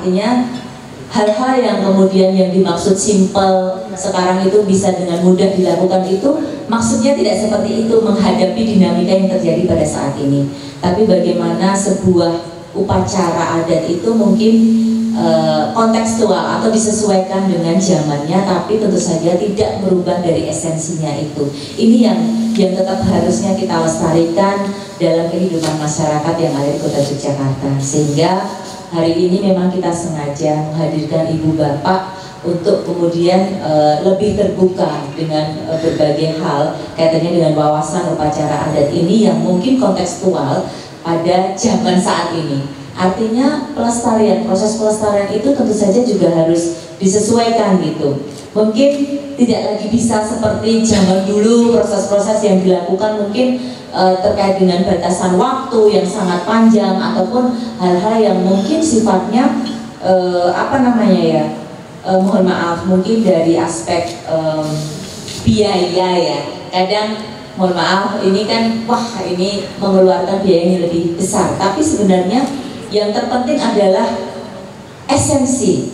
artinya hal-hal yang kemudian yang dimaksud simple sekarang itu bisa dengan mudah dilakukan itu maksudnya tidak seperti itu menghadapi dinamika yang terjadi pada saat ini. Tapi bagaimana sebuah upacara adat itu mungkin kontekstual atau disesuaikan dengan zamannya, tapi tentu saja tidak merubah dari esensinya itu. Ini yang tetap harusnya kita lestarikan dalam kehidupan masyarakat yang ada di Kota Yogyakarta. Sehingga hari ini memang kita sengaja menghadirkan ibu bapak untuk kemudian lebih terbuka dengan berbagai hal kaitannya dengan wawasan upacara adat ini yang mungkin kontekstual pada zaman saat ini. Artinya pelestarian, proses pelestarian itu tentu saja juga harus disesuaikan gitu. Mungkin tidak lagi bisa seperti zaman dulu proses-proses yang dilakukan mungkin terkait dengan batasan waktu yang sangat panjang ataupun hal-hal yang mungkin sifatnya mohon maaf mungkin dari aspek biaya ya. Kadang mohon maaf ini kan ini mengeluarkan biaya yang lebih besar, tapi sebenarnya yang terpenting adalah esensi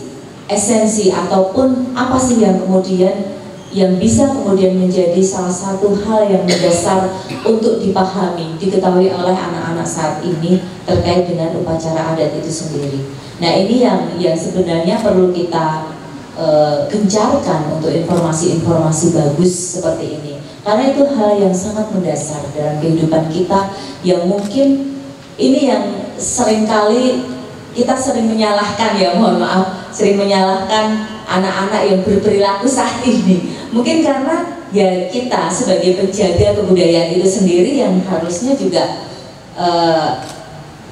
ataupun apa sih yang kemudian yang bisa kemudian menjadi salah satu hal yang mendasar untuk dipahami, diketahui oleh anak-anak saat ini terkait dengan upacara adat itu sendiri. Nah ini yang sebenarnya perlu kita gencarkan untuk informasi-informasi bagus seperti ini, karena itu hal yang sangat mendasar dalam kehidupan kita yang mungkin ini yang seringkali kita sering menyalahkan ya, mohon maaf, sering menyalahkan anak-anak yang berperilaku saat ini. Mungkin karena ya kita sebagai penjaga kebudayaan itu sendiri yang harusnya juga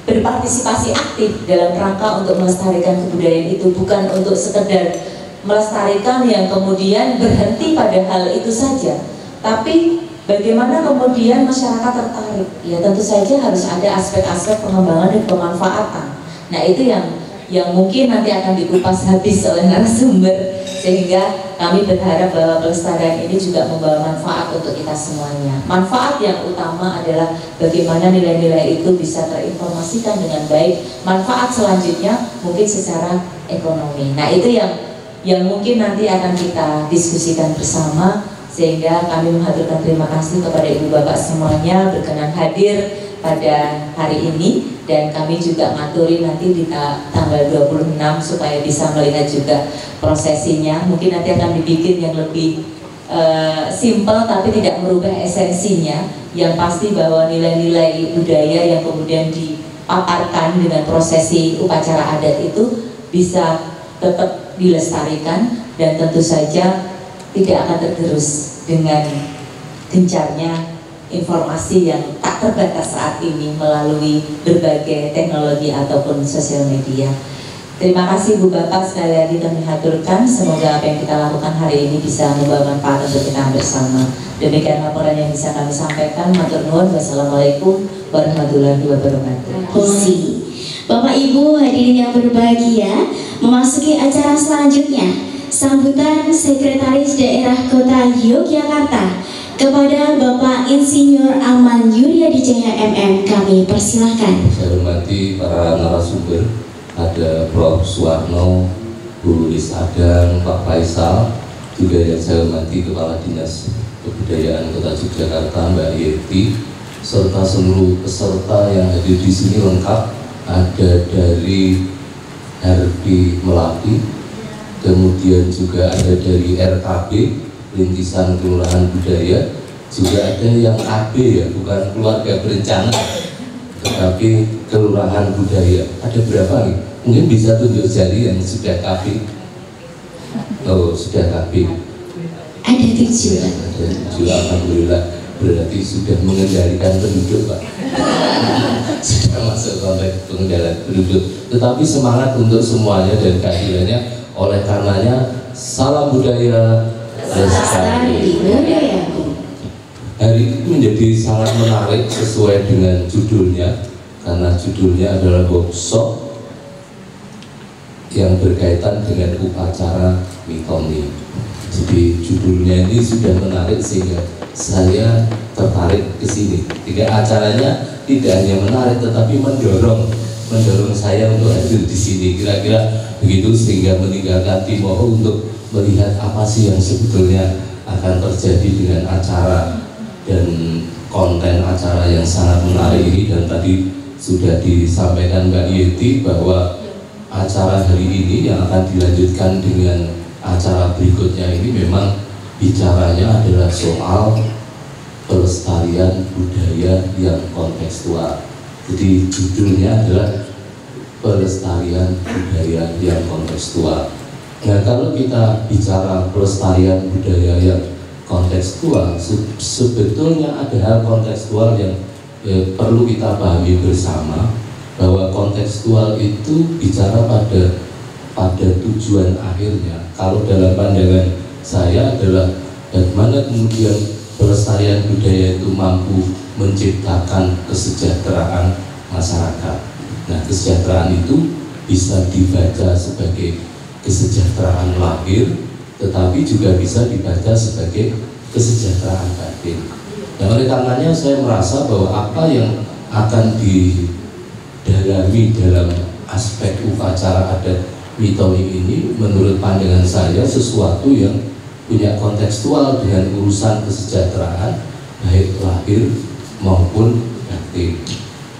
berpartisipasi aktif dalam rangka untuk melestarikan kebudayaan itu, bukan untuk sekedar melestarikan yang kemudian berhenti pada hal itu saja, tapi bagaimana kemudian masyarakat tertarik? Ya tentu saja harus ada aspek-aspek pengembangan dan pemanfaatan. Nah itu yang mungkin nanti akan dikupas habis oleh narasumber, sehingga kami berharap bahwa pelestarian ini juga membawa manfaat untuk kita semuanya. Manfaat yang utama adalah bagaimana nilai-nilai itu bisa terinformasikan dengan baik. Manfaat selanjutnya mungkin secara ekonomi. Nah itu yang mungkin nanti akan kita diskusikan bersama, sehingga kami mengaturkan terima kasih kepada ibu bapak semuanya berkenan hadir pada hari ini, dan kami juga ngaturi nanti di tanggal 26 supaya bisa melihat juga prosesinya. Mungkin nanti akan dibikin yang lebih simple tapi tidak merubah esensinya, yang pasti bahwa nilai-nilai budaya yang kemudian dipaparkan dengan prosesi upacara adat itu bisa tetap dilestarikan dan tentu saja tidak akan tergerus dengan gencarnya informasi yang tak terbatas saat ini melalui berbagai teknologi ataupun sosial media. Terima kasih Bu Bapak, sekali lagi kami haturkan. Semoga apa yang kita lakukan hari ini bisa membawa manfaat untuk kita bersama. Demikian laporan yang bisa kami sampaikan. Matur nuwun. Wassalamualaikum warahmatullahi wabarakatuh. Bapak Ibu hadirin yang berbahagia, memasuki acara selanjutnya, sambutan Sekretaris Daerah Kota Yogyakarta kepada Bapak Insinyur Aman Yuryadijaya MM, kami persilahkan. Saya hormati para narasumber, ada Prof. Suwarno, Bu Lis Adang, Pak Faisal, juga yang saya hormati Kepala Dinas Kebudayaan Kota Yogyakarta Mbak Yeti, serta seluruh peserta yang hadir di sini lengkap. Ada dari RP Melati, kemudian juga ada dari RKB Rintisan Kelurahan Budaya, juga ada yang AB ya, bukan keluarga berencana tetapi Kelurahan Budaya. Ada berapa nih? Mungkin bisa tunjuk jari yang sudah KB. Oh, sudah KB. Ada 7. Ada 7, alhamdulillah. Berarti sudah mengendalikan penduduk, Pak. Sudah masuk konteks pengendalian penduduk. Tetapi semangat untuk semuanya dan kehadirannya. Oleh karenanya, salam budaya lestari. Hari ini menjadi sangat menarik sesuai dengan judulnya, karena judulnya adalah workshop yang berkaitan dengan upacara mitoni. Jadi judulnya ini sudah menarik sehingga saya tertarik ke sini. Jika acaranya tidak hanya menarik tetapi mendorong saya untuk hadir di sini. Kira-kira begitu, sehingga meninggalkan Timoho untuk melihat apa sih yang sebetulnya akan terjadi dengan acara dan konten acara yang sangat menarik ini. Dan tadi sudah disampaikan Mbak Yeti bahwa acara hari ini yang akan dilanjutkan dengan acara berikutnya ini memang bicaranya adalah soal pelestarian budaya yang kontekstual. Jadi judulnya adalah pelestarian budaya yang kontekstual. Nah, kalau kita bicara pelestarian budaya yang kontekstual, sebetulnya ada hal kontekstual yang perlu kita pahami bersama, bahwa kontekstual itu bicara pada tujuan akhirnya. Kalau dalam pandangan saya adalah bagaimana kemudian pelestarian budaya itu mampu menciptakan kesejahteraan masyarakat. Nah, kesejahteraan itu bisa dibaca sebagai kesejahteraan lahir, tetapi juga bisa dibaca sebagai kesejahteraan batin. Nah, oleh karenanya saya merasa bahwa apa yang akan didalami dalam aspek upacara adat mitoni ini menurut pandangan saya sesuatu yang punya kontekstual dengan urusan kesejahteraan baik lahir maupun batin.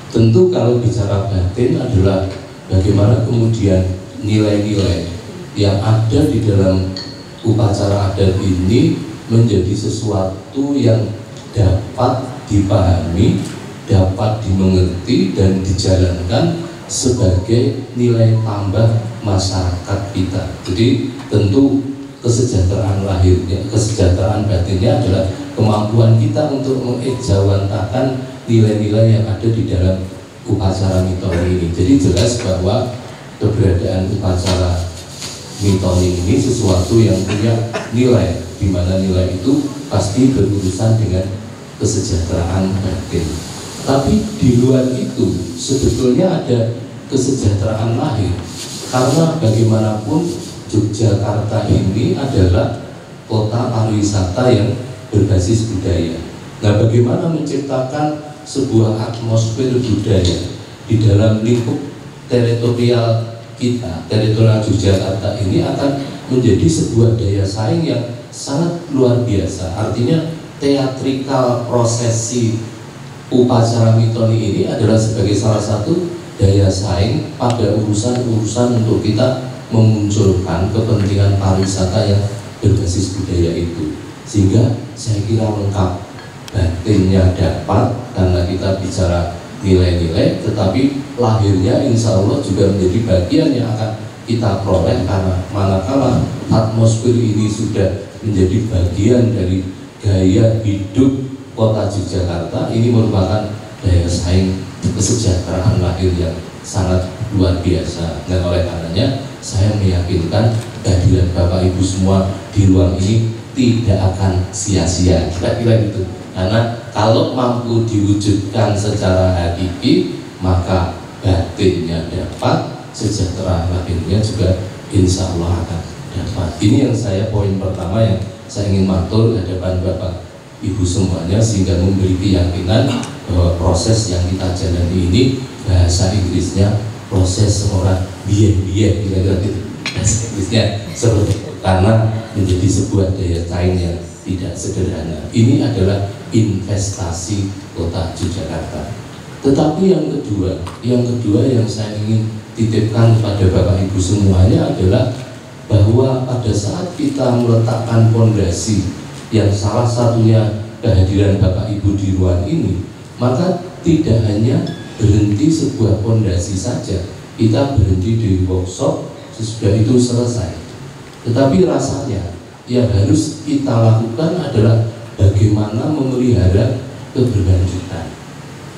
Tentu kalau bicara batin adalah bagaimana kemudian nilai-nilai yang ada di dalam upacara adat ini menjadi sesuatu yang dapat dipahami, dapat dimengerti dan dijalankan sebagai nilai tambah masyarakat kita. Jadi tentu kesejahteraan lahirnya, kesejahteraan batinnya adalah kemampuan kita untuk mengejawantakan nilai-nilai yang ada di dalam upacara mitoni ini. Jadi jelas bahwa keberadaan upacara mitoni ini sesuatu yang punya nilai, di mana nilai itu pasti berurusan dengan kesejahteraan batin. Tapi di luar itu sebetulnya ada kesejahteraan lahir, karena bagaimanapun Yogyakarta ini adalah kota pariwisata yang berbasis budaya. Nah, bagaimana menciptakan sebuah atmosfer budaya di dalam lingkup teritorial kita, teritorial Yogyakarta ini akan menjadi sebuah daya saing yang sangat luar biasa. Artinya teatrikal prosesi upacara mitoni ini adalah sebagai salah satu daya saing pada urusan-urusan untuk kita memunculkan kepentingan pariwisata yang berbasis budaya itu. Sehingga saya kira lengkap, batinnya dapat karena kita bicara nilai-nilai, tetapi lahirnya insya Allah juga menjadi bagian yang akan kita peroleh, karena manakala atmosfer ini sudah menjadi bagian dari gaya hidup kota Yogyakarta, ini merupakan daya saing kesejahteraan lahir yang sangat luar biasa. Dan oleh karenanya saya meyakinkan kehadiran Bapak Ibu semua di ruang ini tidak akan sia-sia, kira-kira gitu. Karena kalau mampu diwujudkan secara hakiki, maka batinnya dapat, sejahtera lahirnya juga insya Allah akan dapat. Ini yang saya poin pertama yang saya ingin matur di hadapan Bapak Ibu semuanya, sehingga memberi keyakinan bahwa proses yang kita jalani ini, bahasa Inggrisnya proses seorang biyen-biyen, kira-kira gitu bahasa Inggrisnya, seperti karena menjadi sebuah daya saing yang tidak sederhana. Ini adalah investasi kota Yogyakarta. Tetapi yang kedua yang saya ingin titipkan kepada Bapak Ibu semuanya adalah bahwa pada saat kita meletakkan fondasi yang salah satunya kehadiran Bapak Ibu di ruang ini, maka tidak hanya berhenti sebuah fondasi saja, kita berhenti di workshop, sesudah itu selesai. Tetapi rasanya yang harus kita lakukan adalah bagaimana memelihara keberlanjutan.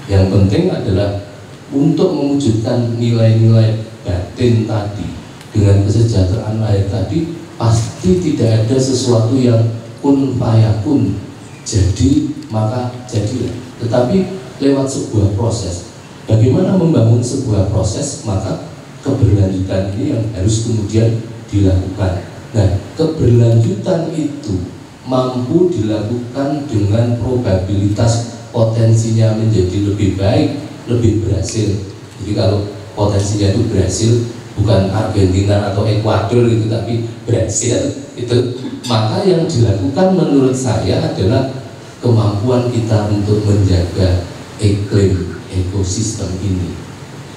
Yang penting adalah untuk mewujudkan nilai-nilai batin tadi dengan kesejahteraan lahir tadi, pasti tidak ada sesuatu yang kun fayakun, jadi maka jadilah, tetapi lewat sebuah proses. Bagaimana membangun sebuah proses, maka keberlanjutan ini yang harus kemudian dilakukan. Nah, keberlanjutan itu mampu dilakukan dengan probabilitas potensinya menjadi lebih baik, lebih berhasil. Jadi kalau potensinya itu berhasil, bukan Argentina atau Ekuador itu, tapi Brasil itu. Maka yang dilakukan menurut saya adalah kemampuan kita untuk menjaga iklim ekosistem ini.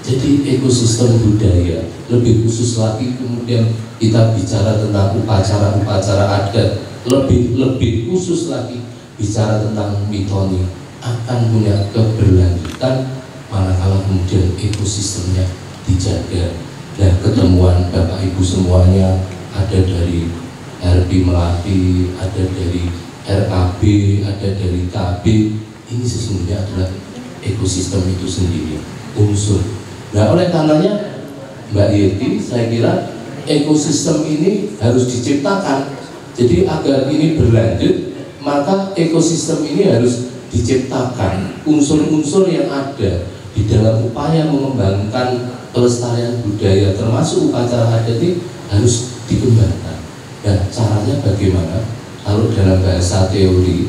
Jadi ekosistem budaya, lebih khusus lagi kemudian kita bicara tentang upacara-upacara adat, lebih khusus lagi bicara tentang mitoni, akan punya keberlanjutan manakala kemudian ekosistemnya dijaga. Dan ketemuan Bapak Ibu semuanya, ada dari RP Melati, ada dari RKB, ada dari KB, ini sesungguhnya adalah ekosistem itu sendiri, unsur. Nah, oleh karenanya Mbak Yeti, saya kira ekosistem ini harus diciptakan. Jadi agar ini berlanjut, maka ekosistem ini harus diciptakan. Unsur-unsur yang ada di dalam upaya mengembangkan pelestarian budaya termasuk upacara adat ini harus dikembangkan. Dan caranya bagaimana? Kalau dalam bahasa teori,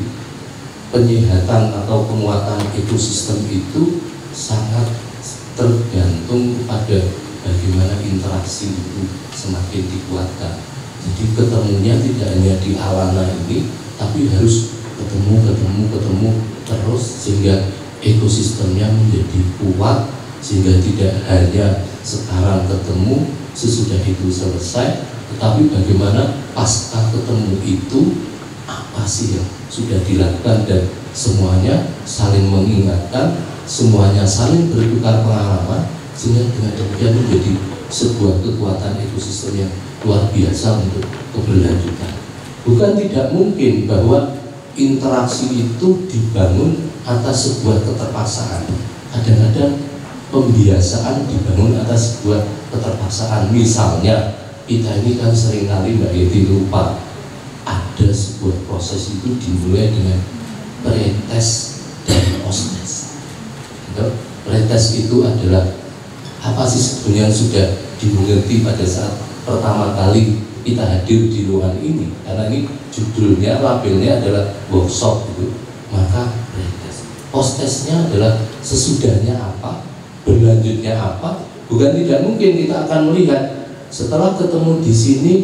penyehatan atau penguatan ekosistem itu sangat tergantung pada bagaimana interaksi itu semakin dikuatkan. Jadi ketemunya tidak hanya di alana ini, tapi harus ketemu terus sehingga ekosistemnya menjadi kuat, sehingga tidak hanya sekarang ketemu sesudah itu selesai, tetapi bagaimana pasca ketemu itu apa sih yang sudah dilakukan, dan semuanya saling mengingatkan, semuanya saling bertukar pengalaman, sehingga dengan demikian menjadi sebuah kekuatan ekosistem yang luar biasa untuk keberlanjutan. Bukan tidak mungkin bahwa interaksi itu dibangun atas sebuah keterpaksaan. Kadang-kadang pembiasaan dibangun atas sebuah keterpaksaan. Misalnya kita ini kan seringkali Mbak Yeti lupa, ada sebuah proses itu dimulai dengan pretest dan postes. Pretest itu adalah apa sih sebenarnya yang sudah dimengerti pada saat pertama kali kita hadir di ruangan ini, karena ini judulnya, labelnya adalah workshop gitu. Maka pretest, postesnya adalah sesudahnya apa, berlanjutnya apa. Bukan tidak mungkin kita akan melihat setelah ketemu di sini,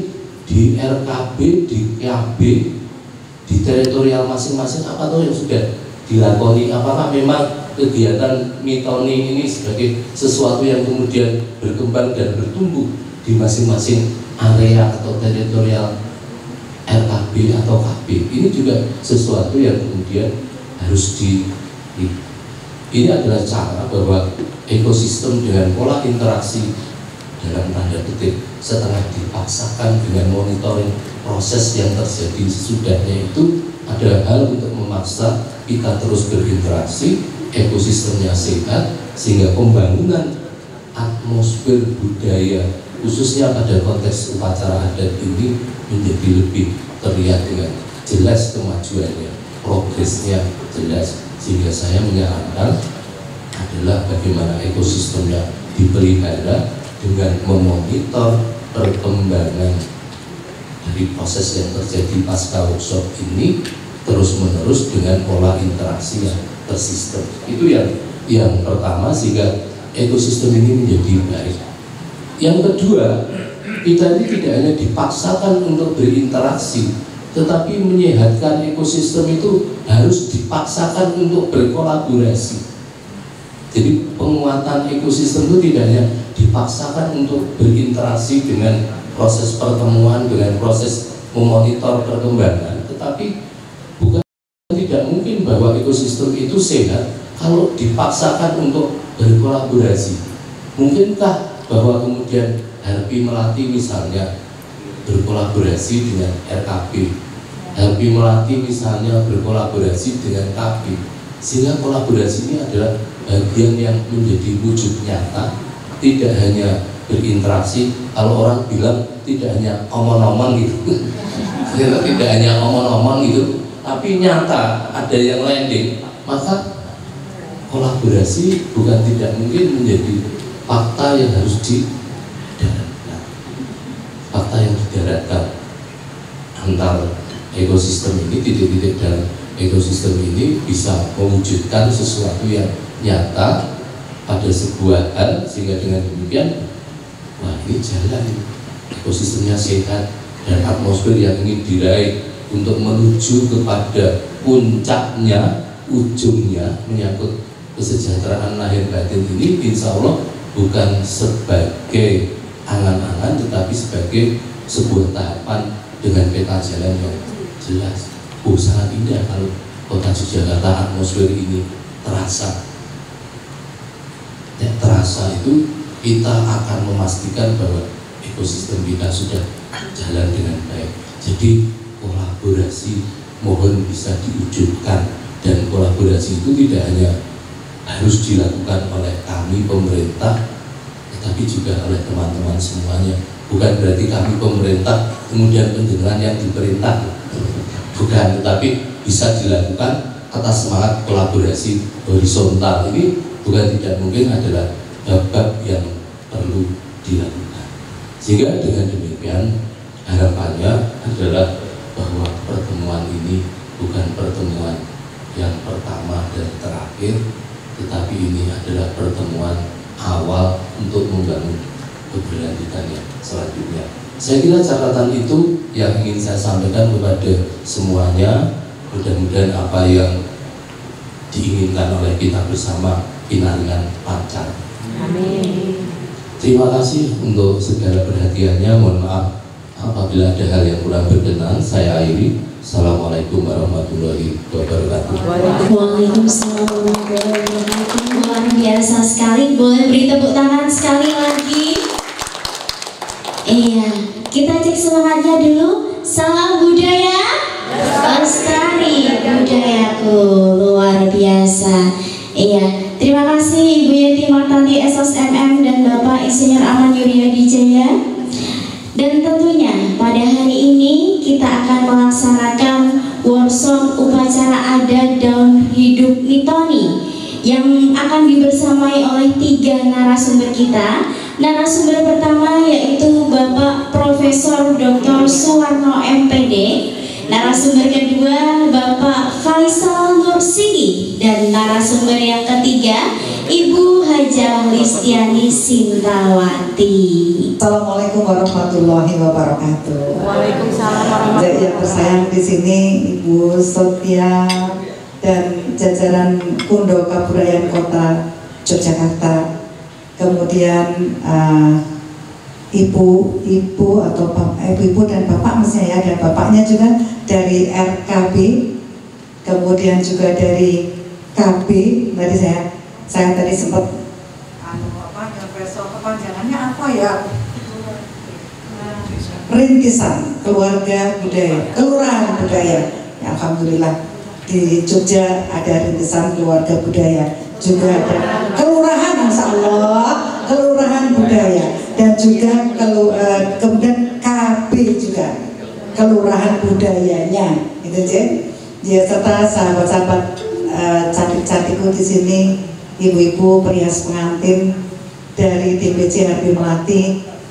di RKB, di KB, di teritorial masing-masing, apa tuh yang sudah dilakoni, apakah memang kegiatan mitoni ini sebagai sesuatu yang kemudian berkembang dan bertumbuh di masing-masing area atau teritorial RKB atau KB. Ini juga sesuatu yang kemudian harus ini adalah cara bahwa ekosistem dengan pola interaksi dalam tanda kutip setengah dipaksakan dengan monitoring proses yang terjadi sesudahnya itu ada hal untuk memaksa kita terus berinteraksi, ekosistemnya sehat, sehingga pembangunan atmosfer budaya khususnya pada konteks upacara adat ini menjadi lebih terlihat dengan jelas kemajuannya, progresnya jelas. Sehingga saya menyarankan adalah bagaimana ekosistemnya dipelihara dengan memonitor perkembangan dari proses yang terjadi pasca workshop ini terus menerus dengan pola interaksi yang tersistem. Itu yang pertama, sehingga ekosistem ini menjadi baik. Yang kedua, kita ini tidak hanya dipaksakan untuk berinteraksi, tetapi menyehatkan ekosistem itu harus dipaksakan untuk berkolaborasi. Jadi penguatan ekosistem itu tidak hanya dipaksakan untuk berinteraksi dengan proses pertemuan, dengan proses memonitor perkembangan, tetapi bukan tidak mungkin bahwa ekosistem itu sehat kalau dipaksakan untuk berkolaborasi. Mungkinkah bahwa kemudian RP Melati misalnya berkolaborasi dengan RKB, RP Melati misalnya berkolaborasi dengan KB, sehingga kolaborasi ini adalah bagian yang menjadi wujud nyata, tidak hanya berinteraksi. Kalau orang bilang tidak hanya omong-omong gitu tidak hanya omong-omong gitu, tapi nyata ada yang landing, maka kolaborasi bukan tidak mungkin menjadi fakta yang harus didaratkan, fakta yang didaratkan antar ekosistem ini, titik-titik dalam ekosistem ini bisa mewujudkan sesuatu yang nyata pada sebuah hal, sehingga dengan demikian wah ini jalan, ekosistemnya sehat, dan atmosfer yang ingin diraih untuk menuju kepada puncaknya, ujungnya menyangkut kesejahteraan lahir batin ini, insya Allah bukan sebagai angan-angan tetapi sebagai sebuah tahapan dengan peta jalan yang jelas. Sangat indah kalau kota Yogyakarta atmosfer ini terasa. Ya, terasa itu kita akan memastikan bahwa ekosistem kita sudah jalan dengan baik. Jadi kolaborasi mohon bisa diwujudkan, dan kolaborasi itu tidak hanya harus dilakukan oleh kami pemerintah, tetapi juga oleh teman-teman semuanya. Bukan berarti kami pemerintah kemudian penjenengan yang diperintah, bukan, tetapi bisa dilakukan atas semangat kolaborasi horizontal. Ini bukan tidak mungkin adalah bab yang perlu dilakukan. Sehingga dengan demikian harapannya adalah bahwa pertemuan ini bukan pertemuan yang pertama dan terakhir, tetapi ini adalah pertemuan awal untuk membangun keberlanjutan yang selanjutnya. Saya kira catatan itu yang ingin saya sampaikan kepada semuanya. Mudah-mudahan apa yang diinginkan oleh kita bersama pinaringan lancar. Amin. Terima kasih untuk segala perhatiannya. Mohon maaf apabila ada hal yang kurang berkenan. Saya akhiri. Assalamualaikum warahmatullahi wabarakatuh. Waalaikumsalam warahmatullahi wabarakatuh. Luar biasa sekali. Boleh beri tepuk tangan sekali lagi. Iya, kita cek semangatnya dulu. Salam budaya, lestari budayaku. Luar biasa. Iya, terima kasih Ibu Yeti Martanti SSMM dan Bapak Insinyur Aman Yuryadi Jaya. Dan tentunya pada hari ini kita akan melaksanakan workshop upacara adat daun hidup Nitoni yang akan dibersamai oleh 3 narasumber kita. Narasumber pertama yaitu Bapak Profesor Dr. Suwarno MPD. Narasumber kedua Bapak Faisal Nursigi, dan narasumber yang ketiga Ibu Hajah Listiani Sintawati. Assalamualaikum warahmatullahi wabarakatuh. Waalaikumsalam warahmatullahi wabarakatuh. Yang tersayang di sini Ibu Sotia dan jajaran Kundo Kabudayaan Kota Yogyakarta. Kemudian ibu atau ibu dan bapak mestinya ya, dan bapaknya juga dari RKB, kemudian juga dari KB. Tadi saya tadi sempat kepanjangannya apa ya, Rintisan Keluarga Budaya, Kelurahan Budaya. Ya, alhamdulillah di Jogja ada Rintisan Keluarga Budaya, juga ada Kelurahan, Insya Allah Kelurahan Budaya, dan juga kemudian KB juga Kelurahan Budayanya, itu ya, serta sahabat-sahabat cantik-cantikku di sini, ibu-ibu perias pengantin dari DPC Harbi Melati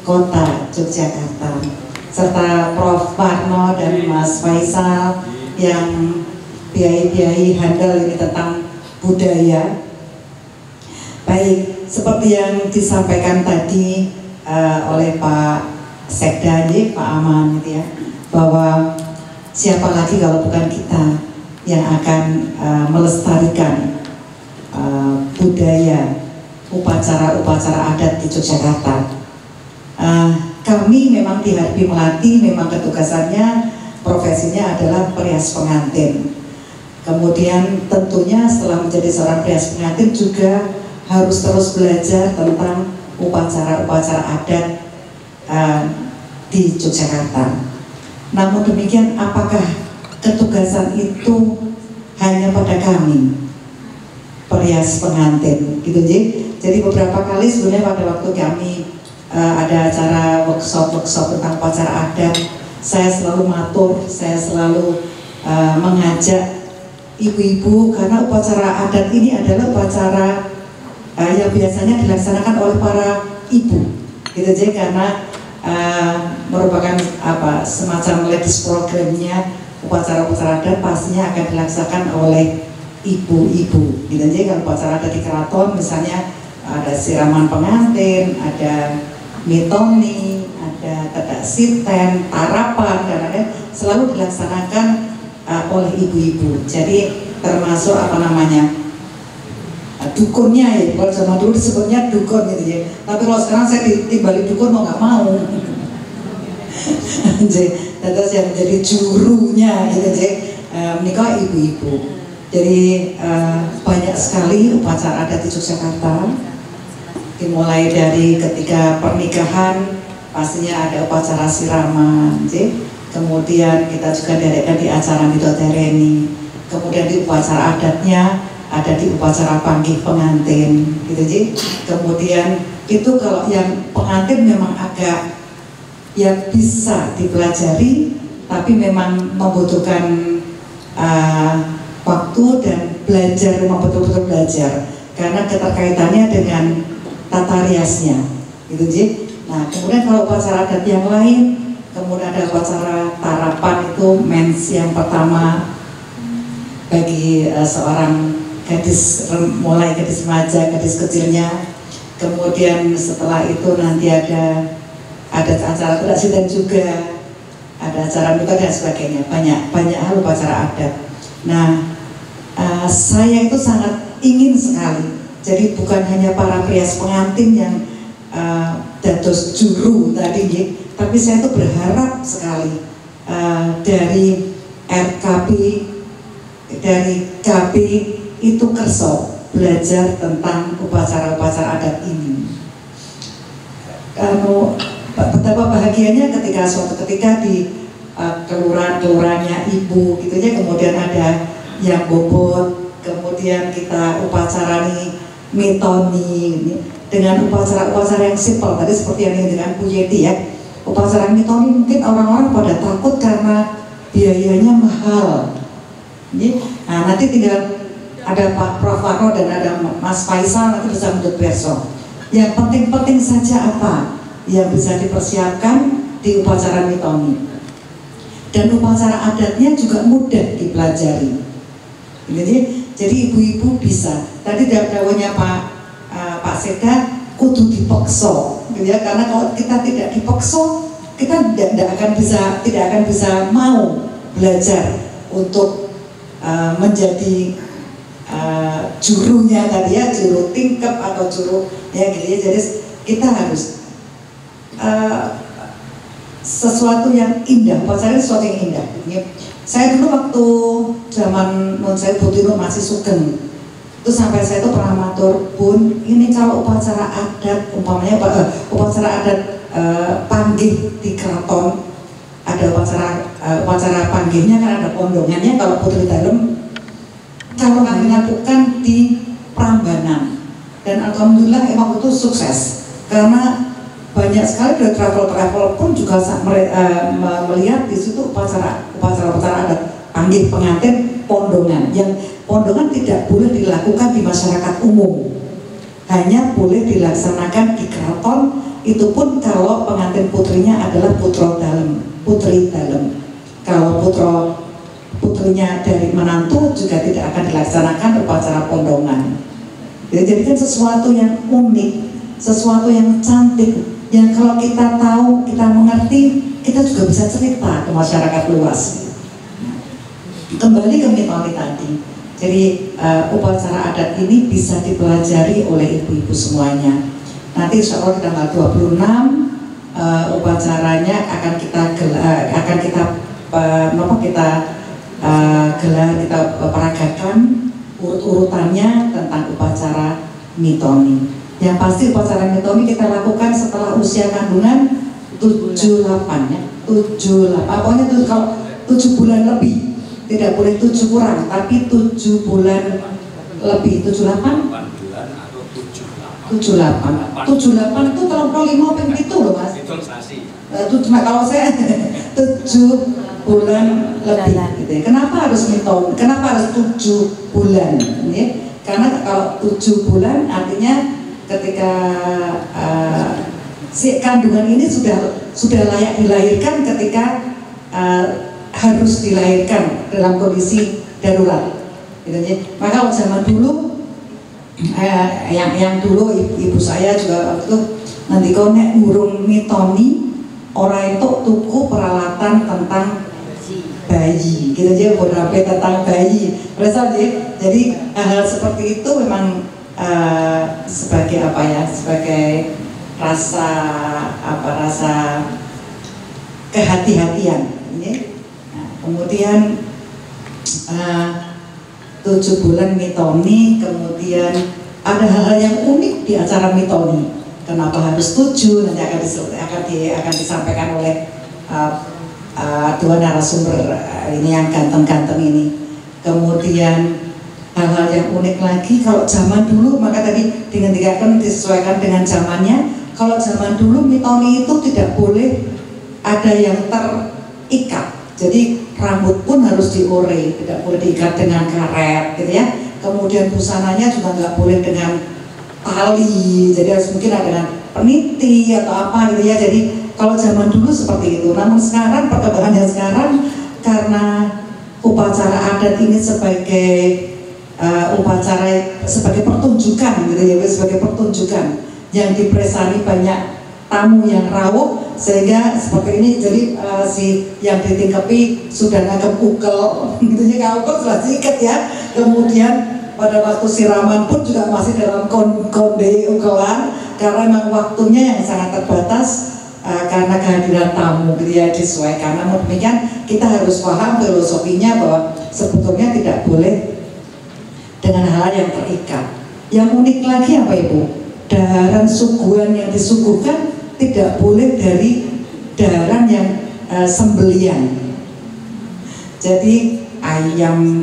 Kota Yogyakarta, serta Prof. Parno dan Mas Faisal yang biai-biai handal ini tentang budaya. Baik, seperti yang disampaikan tadi oleh Pak Sekda, Pak Aman, gitu ya, bahwa siapa lagi kalau bukan kita yang akan melestarikan budaya upacara-upacara adat di Yogyakarta. Kami memang di Harbi Melati memang ketugasannya, profesinya adalah perias pengantin. Kemudian tentunya setelah menjadi seorang perias pengantin juga harus terus belajar tentang upacara-upacara adat di Yogyakarta. Namun demikian, apakah ketugasan itu hanya pada kami perias pengantin, gitu jadi beberapa kali sebenarnya pada waktu kami ada acara workshop tentang upacara adat, saya selalu matur, saya selalu mengajak ibu-ibu, karena upacara adat ini adalah upacara yang biasanya dilaksanakan oleh para ibu, gitu jadi karena merupakan semacam ladies programnya. Upacara-upacara adat pastinya akan dilaksanakan oleh ibu-ibu, gitu. Jadi kalau upacara adat di keraton misalnya ada siraman pengantin, ada mitoni, ada tedak siten, tarapan, dan lain-lain selalu dilaksanakan oleh ibu-ibu. Jadi termasuk dukunnya ya. Kalau zaman dulu disebutnya dukun gitu ya. Tapi kalau sekarang saya ditimbali dukun mau nggak mau. Terus yang menjadi jurunya gitu ya. Menikah ibu-ibu. Jadi banyak sekali upacara adat di Yogyakarta. Dimulai dari ketika pernikahan pastinya ada upacara siraman, kemudian kita juga diadakan di acara midodareni, kemudian di upacara adatnya ada di upacara panggih pengantin, gitu sih. Kemudian itu kalau yang pengantin memang agak ya bisa dipelajari, tapi memang membutuhkan waktu dan belajar, memang betul-betul belajar karena keterkaitannya dengan tata riasnya, gitu sih. Nah, kemudian kalau upacara adat yang lain, kemudian ada upacara tarapan, itu mens yang pertama bagi seorang gadis, mulai gadis remaja, gadis kecilnya. Kemudian setelah itu nanti ada acara tedak siten juga, ada acara nikah dan sebagainya, banyak hal upacara adat. Nah, saya itu sangat ingin sekali, jadi bukan hanya para prias pengantin yang dados juru tadi, tapi saya itu berharap sekali dari RKP, dari KP itu kerso belajar tentang upacara-upacara adat ini. Betapa bahagianya ketika suatu ketika di kelurahan-kelurahannya ibu gitu ya, kemudian ada yang bobot, kemudian kita upacara nih mitoni dengan upacara-upacara yang simpel tadi seperti yang dengan Bu Yeti ya. Upacara mitoni mungkin orang-orang pada takut karena biayanya mahal. Nah, nanti tinggal ada Pak Prof. Warno dan ada Mas Faisal nanti bisa menjadi besok. Yang penting-penting saja apa yang bisa dipersiapkan di upacara mitoni. Dan upacara adatnya juga mudah dipelajari. Jadi ibu-ibu bisa. Tadi dawuhnya Pak Seda kudu dipaksa, gitu ya. Karena kalau kita tidak dipaksa, kita tidak akan bisa mau belajar untuk menjadi jurunya tadi ya, juru tingkep atau juru ya gitu ya. Jadi kita harus sesuatu yang indah, upacara sesuatu yang indah. Saya dulu waktu zaman non saya Butino masih Sugeng, itu sampai saya itu pernah matur, Bun, ini kalau upacara adat, umpamanya upacara adat panggih di keraton, ada upacara panggihnya kan ada pondongannya, kalau putri dalem, kalau kami lakukan di Prambanan, dan alhamdulillah emang itu sukses karena banyak sekali dari travel pun juga melihat di situ upacara adat panggih pengantin pondongan, yang pondongan tidak boleh dilakukan di masyarakat umum, hanya boleh dilaksanakan di keraton, itu pun kalau pengantin putrinya adalah putri dalem. Kalau putrinya dari menantu juga tidak akan dilaksanakan upacara pondongan. Jadi kan sesuatu yang unik, sesuatu yang cantik, yang kalau kita tahu, kita mengerti, kita juga bisa cerita ke masyarakat luas. Kembali ke mitoni tadi, jadi upacara adat ini bisa dipelajari oleh ibu-ibu semuanya. Nanti insya Allah di tanggal 26 upacaranya akan kita gelar, kita peragakan urut-urutannya tentang upacara mitoni. Yang pasti upacara mitoni kita lakukan setelah usia kandungan 78 ya, 78. Pokoknya kalau 7 bulan lebih, tidak boleh 7 kurang, tapi 7 bulan lebih. 78 itu kalau 5 ping itu loh Mas. Itu cuma kalau saya 7 bulan lebih gitu ya. Kenapa harus mitoni? Kenapa harus 7 bulan? Ya? Karena kalau 7 bulan artinya ketika si kandungan ini sudah layak dilahirkan, ketika harus dilahirkan dalam kondisi darurat, gitu ya. Maka zaman dulu yang dulu ibu saya juga waktu itu nanti kau nek urung mitoni orang itu tuku peralatan tentang bayi, gitu aja beberapa tentang bayi. Jadi hal-hal seperti itu memang sebagai apa ya, sebagai rasa kehati-hatian. Ya. Nah, kemudian 7 bulan mitoni, kemudian ada hal-hal yang unik di acara mitoni. Kenapa harus 7? Nanti akan disampaikan oleh dua narasumber ini yang ganteng-ganteng ini. Kemudian hal-hal yang unik lagi, kalau zaman dulu, maka tadi dihentikan disesuaikan dengan zamannya. Kalau zaman dulu mitoni itu tidak boleh ada yang terikat, jadi rambut pun harus diore, tidak boleh diikat dengan karet, gitu ya. Kemudian busananya juga nggak boleh dengan tali, jadi harus mungkin ada dengan peniti atau apa, gitu ya. Jadi kalau zaman dulu seperti itu. Namun sekarang perkembangannya sekarang, karena upacara adat ini sebagai upacara sebagai pertunjukan, gitu ya, sebagai pertunjukan yang dipresani banyak tamu yang rawuh, sehingga seperti ini. Jadi si yang ditingkepi sudah nganggep ukel, gitu ya, kalau ukel sudah sikat ya. Kemudian pada waktu siraman pun juga masih dalam konde ukelan, karena memang waktunya yang sangat terbatas. Karena kehadiran tamu, gitu ya, disesuaikan. Namun demikian kita harus paham filosofinya bahwa sebetulnya tidak boleh dengan hal yang terikat. Yang unik lagi apa Ibu? Daharan suguhan yang disuguhkan tidak boleh dari daharan yang sembelian. Jadi ayam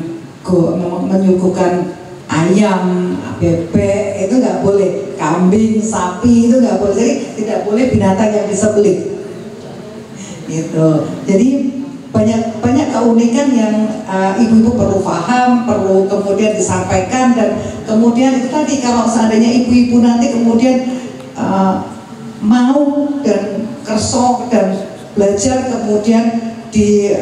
menyuguhkan ayam, bebek itu nggak boleh, kambing, sapi itu nggak boleh. Jadi tidak boleh binatang yang disembelih. Gitu. Jadi banyak keunikan yang ibu-ibu perlu paham, perlu kemudian disampaikan. Dan kemudian itu tadi, kalau seandainya ibu-ibu nanti kemudian mau dan kerso dan belajar kemudian di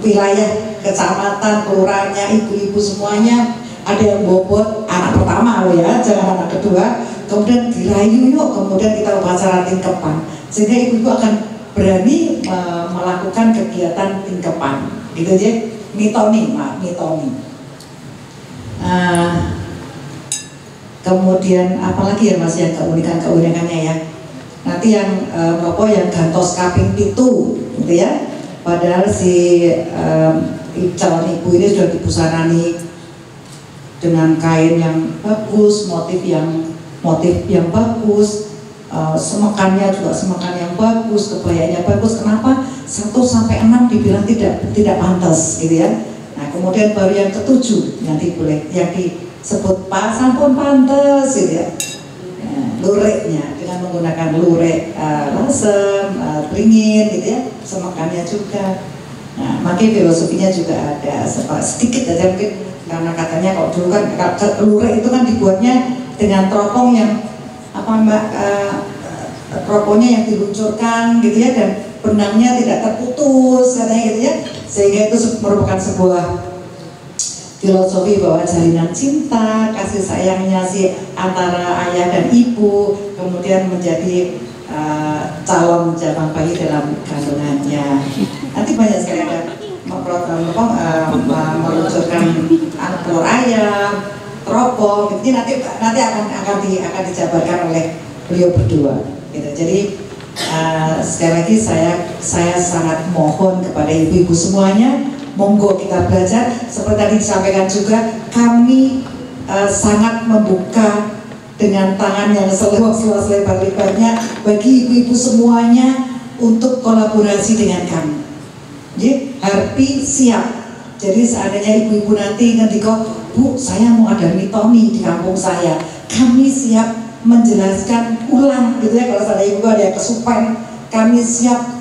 wilayah kecamatan, kelurahannya, ibu-ibu semuanya, ada yang bobot anak pertama loh ya, jangan anak kedua, kemudian dirayu yuk, kemudian kita upacara tingkepan, sehingga ibu-ibu akan berani melakukan kegiatan tingkepan, gitu aja. Mitoni. Kemudian apalagi ya Mas yang keunikannya ya. Nanti yang yang gantos kaping pitu, gitu ya. Padahal si calon ibu ini sudah dibusanani dengan kain yang bagus, motif yang bagus, semekannya juga semekan yang bagus, kebayanya bagus. Kenapa 1 sampai 6 dibilang tidak pantas, gitu ya. Nah kemudian baru yang ke-7 nanti boleh yang disebut sampun pantas, gitu ya. Lureknya dengan menggunakan lurek lasem, beringin, gitu ya, semekannya juga. Nah, makanya filosofinya juga ada sedikit aja mungkin, karena katanya kalau dulu kan lurek itu kan dibuatnya dengan teropong yang teropongnya yang diluncurkan, gitu ya, dan benangnya tidak terputus, katanya, gitu ya, sehingga itu merupakan sebuah filosofi bahwa jalinan cinta, kasih sayangnya si antara ayah dan ibu, kemudian menjadi calon jabang bayi dalam kandungannya. Nanti banyak sekali ada meluncurkan anak telur ayam, teropong, gitu. Nanti akan dijabarkan oleh beliau berdua. Gitu. Jadi sekali lagi saya sangat mohon kepada ibu-ibu semuanya, monggo kita belajar. Seperti tadi disampaikan juga, kami sangat membuka dengan tangan yang seluas lebar-lebarnya bagi ibu-ibu semuanya untuk kolaborasi dengan kami. Jadi Harpi siap. Jadi seandainya ibu-ibu nanti Bu, saya mau ada mitoni di kampung saya, kami siap menjelaskan ulang, gitu ya. Kalau seandainya ibu ada yang kesupen, kami siap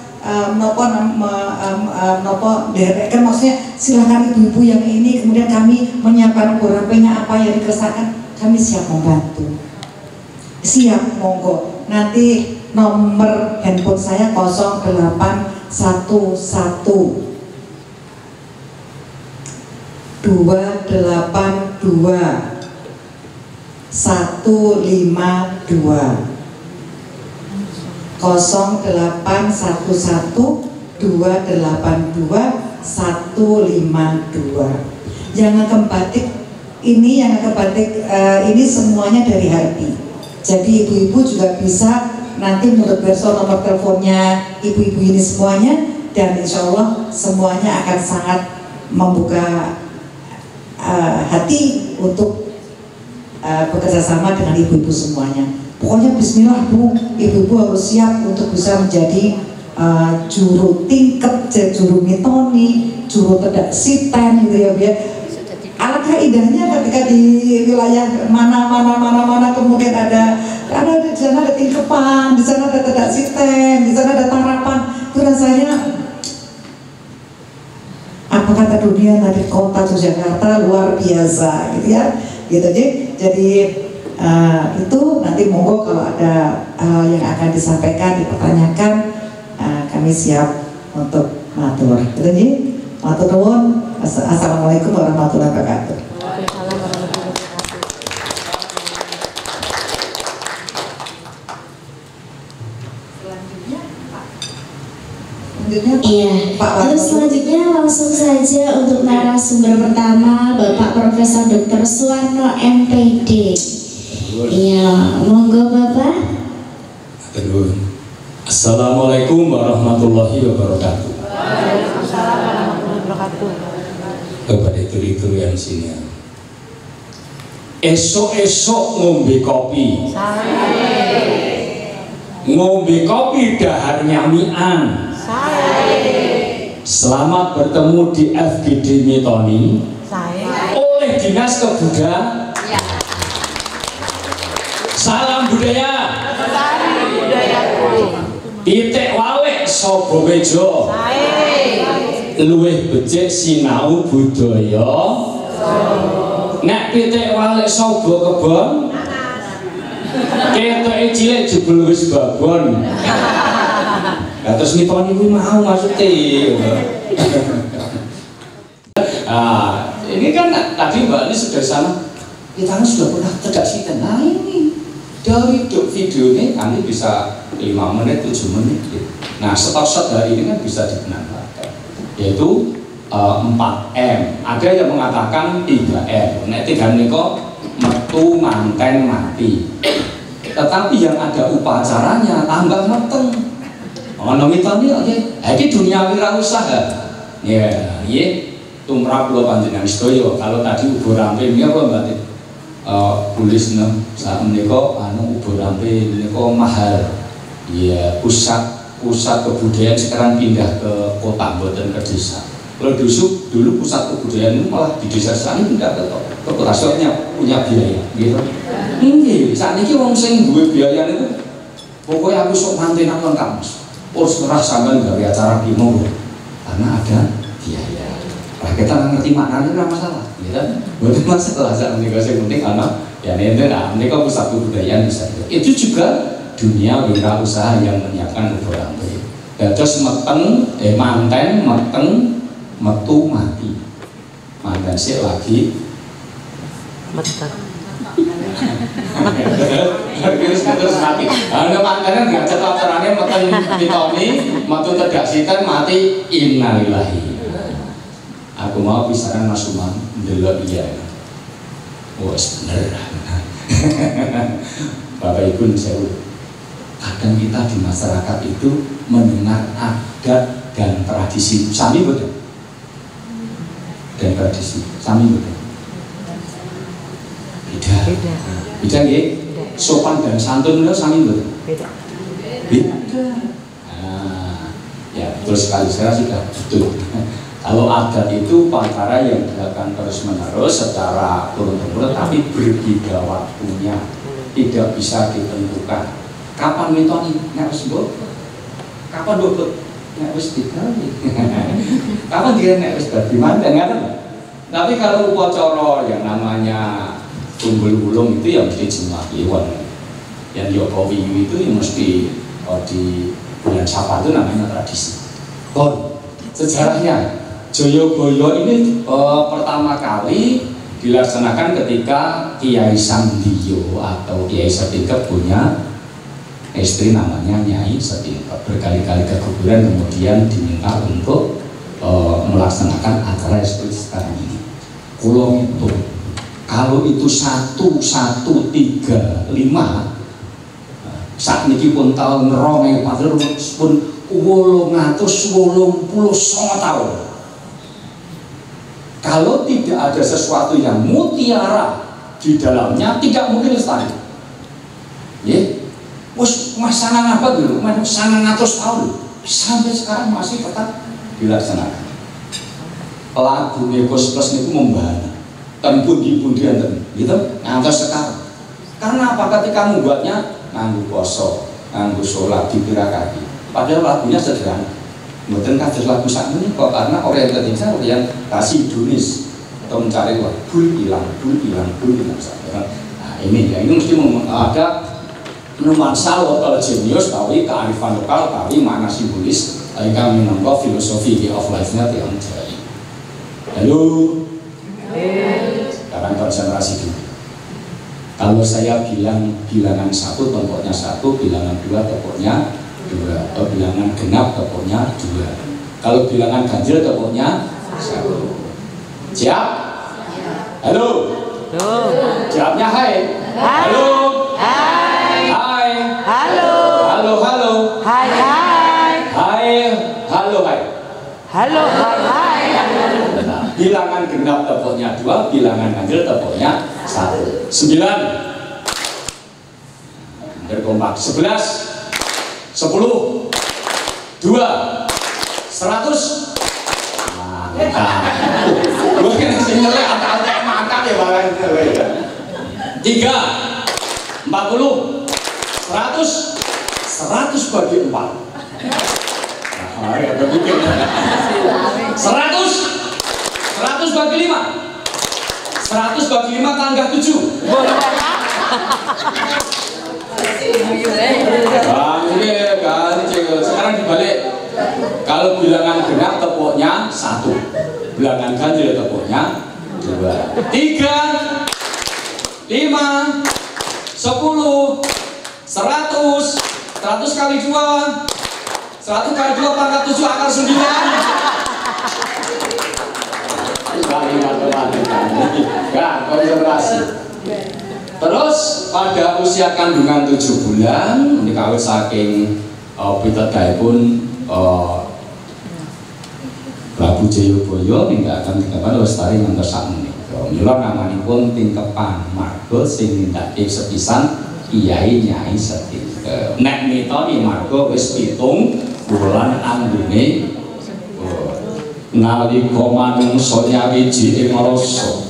kan maksudnya silakan ibu-ibu yang ini, kemudian kami menyiapkan URP-nya apa yang dikeresahkan, kami siap membantu, siap, monggo. Nanti nomor handphone saya 0811 282 152 0811 282 152. Yang akan batik ini ini semuanya dari Harpi. Jadi ibu-ibu juga bisa nanti menurut besok nomor teleponnya ibu-ibu ini semuanya, dan insya Allah semuanya akan sangat membuka hati untuk bekerja sama dengan ibu-ibu semuanya. Pokoknya bismillah Bu, ibu-ibu harus siap untuk bisa menjadi juru tingkep, juru mitoni, juru tedak sitan gitu ya Bu ya. Alangkah indahnya ketika di wilayah mana kemudian ada di sana ada tingkepan, di sana ada tedak siten, di sana ada tarapan. Itu rasanya apa kata dunia tadi, kota Yogyakarta luar biasa gitu ya. Gitu jadi itu nanti monggo kalau ada yang akan disampaikan, dipertanyakan, kami siap untuk matur. Gitu nih. Matur nuwun. Assalamualaikum warahmatullahi wabarakatuh. Iya, terus selanjutnya langsung saja untuk narasumber pertama Bapak Profesor Dr. Suwarno MPD. Iya, monggo Bapak. Assalamualaikum warahmatullahi wabarakatuh. Waalaikumsalam warahmatullahi wabarakatuh. Kepada itu yang sini. Esok-esok ngombe kopi. Ngombe kopi dahar nyamian. Selamat bertemu di FGD Mitoni oleh Dinas Kebudayaan. Salam budaya. Titik wawek sapa bejo. Luwih becik sinau budaya. Nek titik wawek sapa kebon. Ketoke cilik jebul wis babon. Nah, terus mitoni kuwi mau maksudnya. Ini kan tadi Mbak Lis sudah sana. Kita sudah pernah tedak siten. Nah ini dari video ini kami bisa 5 menit, 7 menit gitu. Nah shot hari ini kan bisa digunakan, yaitu 4M. Ada yang mengatakan 3M. Nek 3M ini kok metu, manten, mati. Tetapi yang ada upacaranya tambah meteng. Ono mitoni oke. Iki dunia wirausaha. Ya, nggih. Tumrap kula panjenengan sedaya. Kalau tadi ubur rampe niku apa Mbak? Tulis saat menika ubur rampe menika mahal. Ya, pusat kebudayaan sekarang pindah ke kota mboten ke desa. Kalau dulu pusat kebudayaan itu malah di desa sana pindah ke kota. Soalnya punya biaya, gitu. Ini saat ini wong sing duwe biaya itu pokoknya aku sok mantenan lengkap Mas. Serah sampean gawe acara kimo karena ada biaya. Nah, kita ngerti maknanya nggak masalah, ya kan? Bukan masalah saat menikah yang penting karena ya nanti menikah pusat kebudayaan bisa. Itu juga dunia wirausaha yang menyiapkan ubur rampe. Terus manten, metu, mati. Manten sih lagi. Terus mati. Ada mantannya nggak cetak terangnya meten mitoni, metu tedak siten mati innalillahi. Aku mau pisahan Mas Umam ndelok iya. Wes bener. Bapak Ibu sewu. Kadang kita di masyarakat itu mendengar adat dan tradisi sami betul. Dan tradisi sami betul. Beda nggih. Sopan dan santun itu sami betul. Beda. Nah, ya betul sekali, saya sudah betul. Kalau adat itu upacara yang dilakukan terus-menerus secara turun-temurun, tapi berbeda waktunya, tidak bisa ditentukan. Kapan mitoni? Nek wis mbok. Kapan mbok? Nek wis digawe. Kapan dia nek wis dadi manten ngaten. Tapi kalau upacara yang namanya Umbul Wulung itu yang mesti jemaah Kliwon. Yang Jokowi itu yang mesti di bulan Safar itu namanya tradisi. Sejarahnya Joyoboyo ini pertama kali dilaksanakan ketika Kiai Sandiyo atau Kiai Setingkep punya istri namanya Nyai Setingkep, berkali-kali ke kuburan kemudian diminta untuk melaksanakan acara seperti sekarang ini. Kulo itu kalau itu 1135 saat niki pun tahun 2014 pun 889 tahun. Kalau tidak ada sesuatu yang mutiara di dalamnya, tidak mungkin lestari. Ya, wes masalah apa dulu? Masalah 100 tahun sampai sekarang masih tetap dilaksanakan. Lagu Gus Plus itu membahana, pundi-pundi enten, gitu, ngantos sekarang. Karena apa? Ketika membuatnya nganggo poso, nganggo sholat dipirakati. Padahal lagunya sederhana. Mboten kados lagu sakniki kok, karena orientasinya orientasi Indonesia atau mencari bul hilang. Nah ini ya, ini mesti ada nuansa lokal jenius, tawi kearifan lokal, tawi makna simbolis, kami minangka filosofi of life-nya tiang jaya. Halo, sekarang konsentrasi dulu. Kalau saya bilang bilangan 1 tomboknya 1, bilangan 2 tomboknya 2, atau bilangan genap tomboknya 2. Kalau bilangan ganjil tomboknya 1. Siap? Halo? Jawabnya hai. Halo? Hai. Hai. Halo. Halo, halo. Hai, hai. Hai. Halo, hai. Halo, hai, hai. Nah, bilangan genap tomboknya 2, bilangan ganjil tomboknya 1. 9. Berkompak. 11. 10, 2, 100. Mantap. Gue kena sinyalnya ada mantap ya barang. 3, 40, 100, 100 bagi 4. Nah, ya berpikir. 100 bagi 5. 100 bagi 5 tangga 7. Sekarang dibalik. Kalau bilangan genap tepuknya 1, bilangan ganjil tepuknya 2. 3, 5, 10, 100, 100 kali 2, 100 kali 2 pangkat 7 akar 9. Enggak, konsentrasi. Terus pada usia kandungan 7 bulan, ini kawit saking pitedhaipun Prabu Jayabaya nggak akan dikatakan lestari ngantos sakmenika. Mila namanipun Tingkepan marga sing nindakake sepisan Kyai Nyai Setingkep. Nek mitoni marga wis 7 bulan anggone nalika manungsa nyawiji ing rasa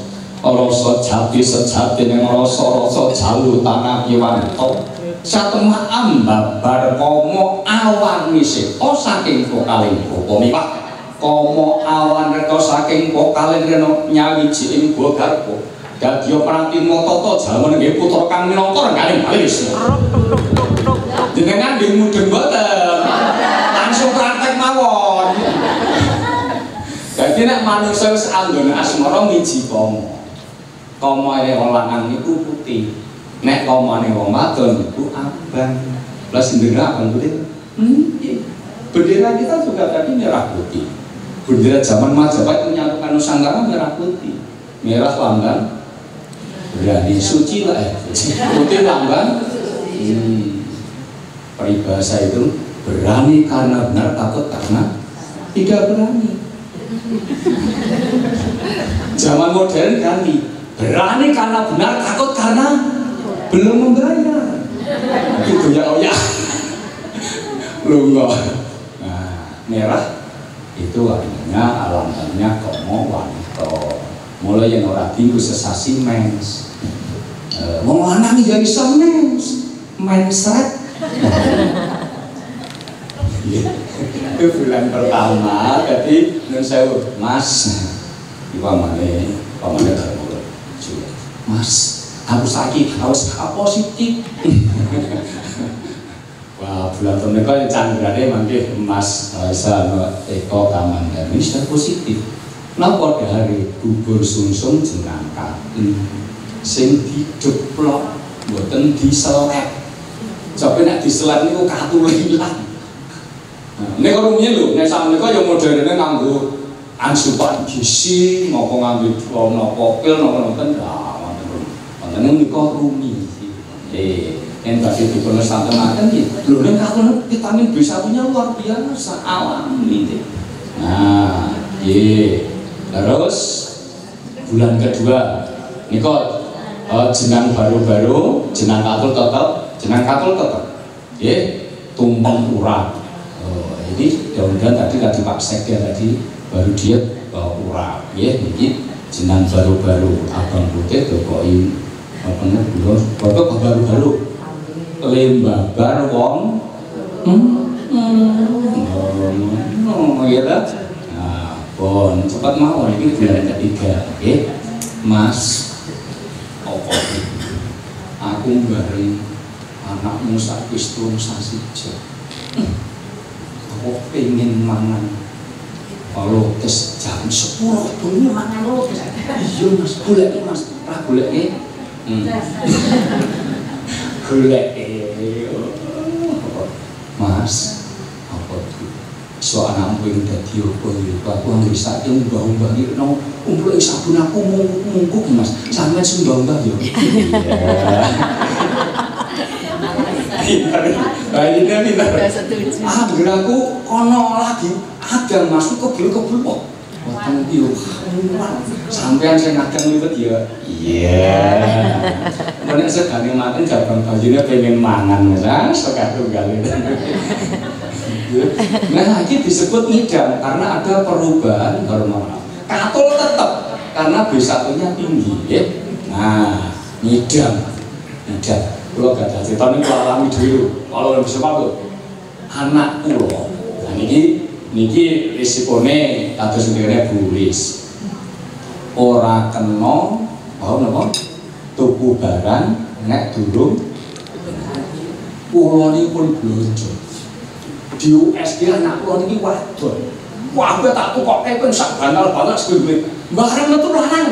jati sejati ning rasa jalu tanah kiwanto satemah ambabar komo awan niseta saking vokaling bapa miwah komo awan reta saking vokaling rena nyawiji ing gua garpa dadya pratima tata jaman nggih putra kang minangka rengganing balis jenengan nggih mudeng boten langsung praktek mawon. Dadi nek manungsa wis anggone asmara miji komo komane wong lanang niku putih, nek komane wong wadon niku abang. Lah sendiri abang putih. Bendera kita juga tadi merah putih. Bendera zaman Majapahit menyatukan Nusantara merah putih. Merah lambang berani, suci lah putih lambang. Peribahasa itu berani karena benar, takut karena tidak berani. Zaman modern ganti. Berani karena benar, takut karena belum membayar. Itu ya oh ya. Lungo. Nah, merah itu warnanya lambangnya komo wanita. Mulai yang ora tinggu sesasi mens. Wong lanang ya iso mens. Mensret. Itu bulan pertama, jadi nun sewu, Mas. Iki pamane Mas, aku sakit, harus positif. Wah, bulan tahun ini canggrane mangke Mas Eko Kamandar ini sudah positif. Kenapa dari bubur sungsung jenangka? Sing dideplok mboten diselep. Sampai nek diselep niku katule ilang. Nek rumiyin lho, nek sakmenika ya moderne nganggo asupan gizi, napa nganggo napa pil napa nonton. Wonten menika rumi. Yang tadi dipun santenaken iki. Lho nek katule vitamin B1-nya luar biasa, alami. Nah, terus bulan kedua nika jenang baru-baru, jenang katul tetep, nggih, tumpeng urap. Ini mudah-mudahan tadi Pak Sekda tadi baru diet urap, nggih, niki jenang baru-baru, abang putih dokoki apa niku kula baru-baru. Lembabar wong gitu. Nah, pun cepat mau ini bulan ketiga, Mas. Apa? Aku bareng anakmu sak wis turun sasi. Aku pengen mangan lotes jam 10 bengi mangan lotes. Iya Mas, golek Mas, ra golek golek Mas, apa tuh? So anakmu yang dadi apa ya? Aku anggere sak umbah-umbah iki nang umpul sabun aku mungkuk Mas. Sampeyan sumbah-umbah ya. Iya. Pinter. Anggere aku kono lagi ada Mas kebul-kebul kok. Wonten yo. Sampeyan sing agang liwet ya. Iya. Nek segane makan jabang bajine pengen mangan Mas, sok tunggal itu. Nah, ini disebut ngidam karena ada perubahan hormonal. Katul tetap karena B1-nya tinggi, ya. Nah, ngidam. Kalau gak ada cerita ini kalau alami dulu. Kalau bisa apa? Anak pulau. Nah, niki risikonya atau sendirinya bulis. Ora kena, apa? Tuku barang nek durung pulau ini pun blonjo. Di USG anak pulau ini wadon. Wah, gue tak tukok kan sak bantal-bantal segede. Barang itu larang.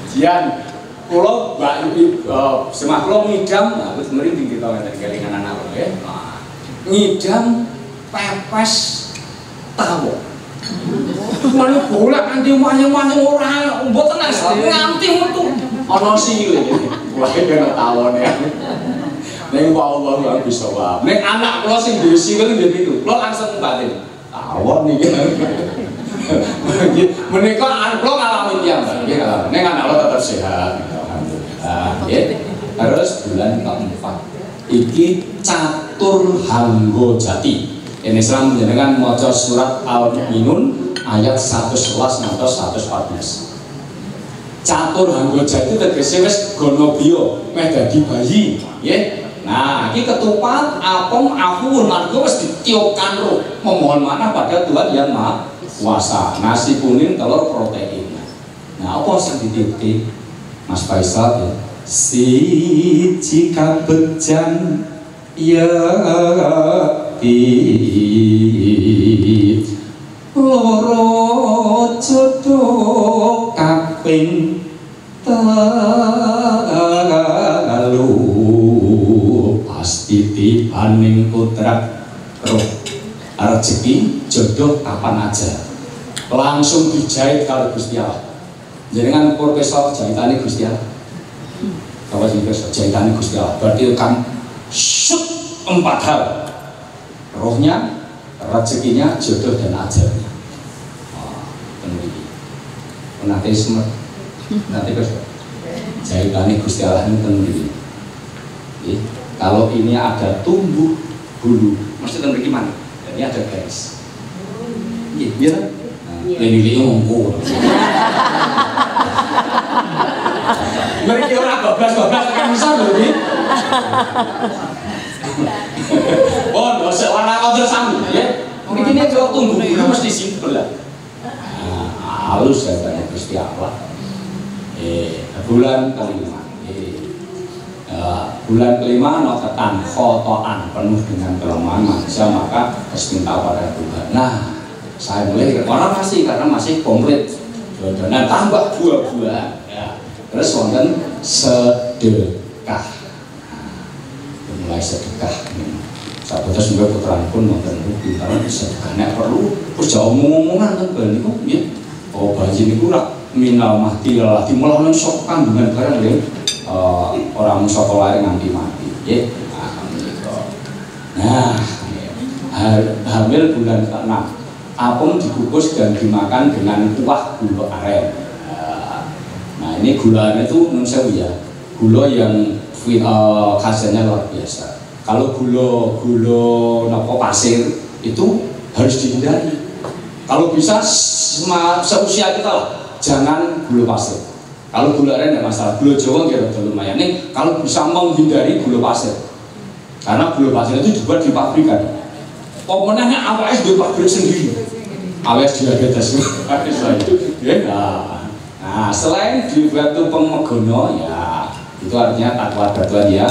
Jian, pulau Mbak semah pulau ngidam, aku sebenarnya tinggi tau yang tadi kelingan anak pulau ya. Ngidam pepes tawo. Mana bolak nanti wanyang-wanyang orang, buat tenang, nganti itu. Ono sih lagi, wah kena tawon ya. Neng Allah nggak bisa wah. Neng anak lo sing diusi kan gitu, lo langsung batin. Tawon nih kan. Menika anak lo ngalamin yang baik, neng anak lo tetap sehat. Terus bulan keempat, iki catur hanggo jati. Ini Islam menjadikan maca surat Al-Mu'minun ayat 111 ngantos 114. Catur hanggo jati tegese wis gonobiyo meh dadi bayi, nggih. Nah, iki ketupat apem afur margo wis ditiupkan roh memohon manah pada Tuhan Yang Maha Kuasa. Nasi kuning, telur, protein. Nah, apa sing ditiupi Mas Faisal ya? Siji kabegjan ya loro jodoh kaping telu pasti tibaning putra roh rezeki jodoh kapan aja langsung dijahit kalau Gusti Allah. Jenengan profesor jahitane Gusti Allah. Kalau sih jahitane Gusti Allah berarti kan shoot 4 hal. Rohnya, rezekinya, jodoh dan ajalnya. Nanti semua, nanti jahitannya Gusti Allah ini tentu. Kalau ini ada tumbuh bulu, maksudnya bagaimana? Ini ada garis. Iya, biar ini ngomong. Mereka orang bablas kan bisa loh ini. Oh, dosa warna kotor sambung ya. Mungkin ini kalau tumbuh bulu mesti simpel lah. Halus katanya Gusti Allah. Bulan kelima. Bulan kelima notetan khotoan penuh dengan kelemahan manusia maka harus minta pada Tuhan. Nah, saya mulai orang masih karena masih komplit Nah, tambah buah-buahan. Ya. Terus wonten sedekah. Mulai sedekah. Sahabat semoga putranipun wonten pintaran sedekah nek perlu terus jauh ngomong-ngomongan ten bal niku nggih. Oh bayi niku rak minal mahdi lati melawan sok kandungan barang nggih. Orang saka lair nganti mati nggih. Nah, hamil bulan ke-6 apem dikukus dan dimakan dengan kuah gula aren. Nah ini gula aren itu menurut saya ya gula yang khasiatnya luar biasa. Kalau gula nopo pasir itu harus dihindari. Kalau bisa seusia kita lah, jangan gula pasir. Kalau gula aren tidak masalah, gula Jawa kira lumayan. Nih kalau bisa menghindari gula pasir, karena gula pasir itu dibuat di pabrikan. Pemenangnya AWS di pabrik sendiri. AWS diabetes itu ya. Nah selain dibuat pengmegono ya itu artinya takwa datuan ya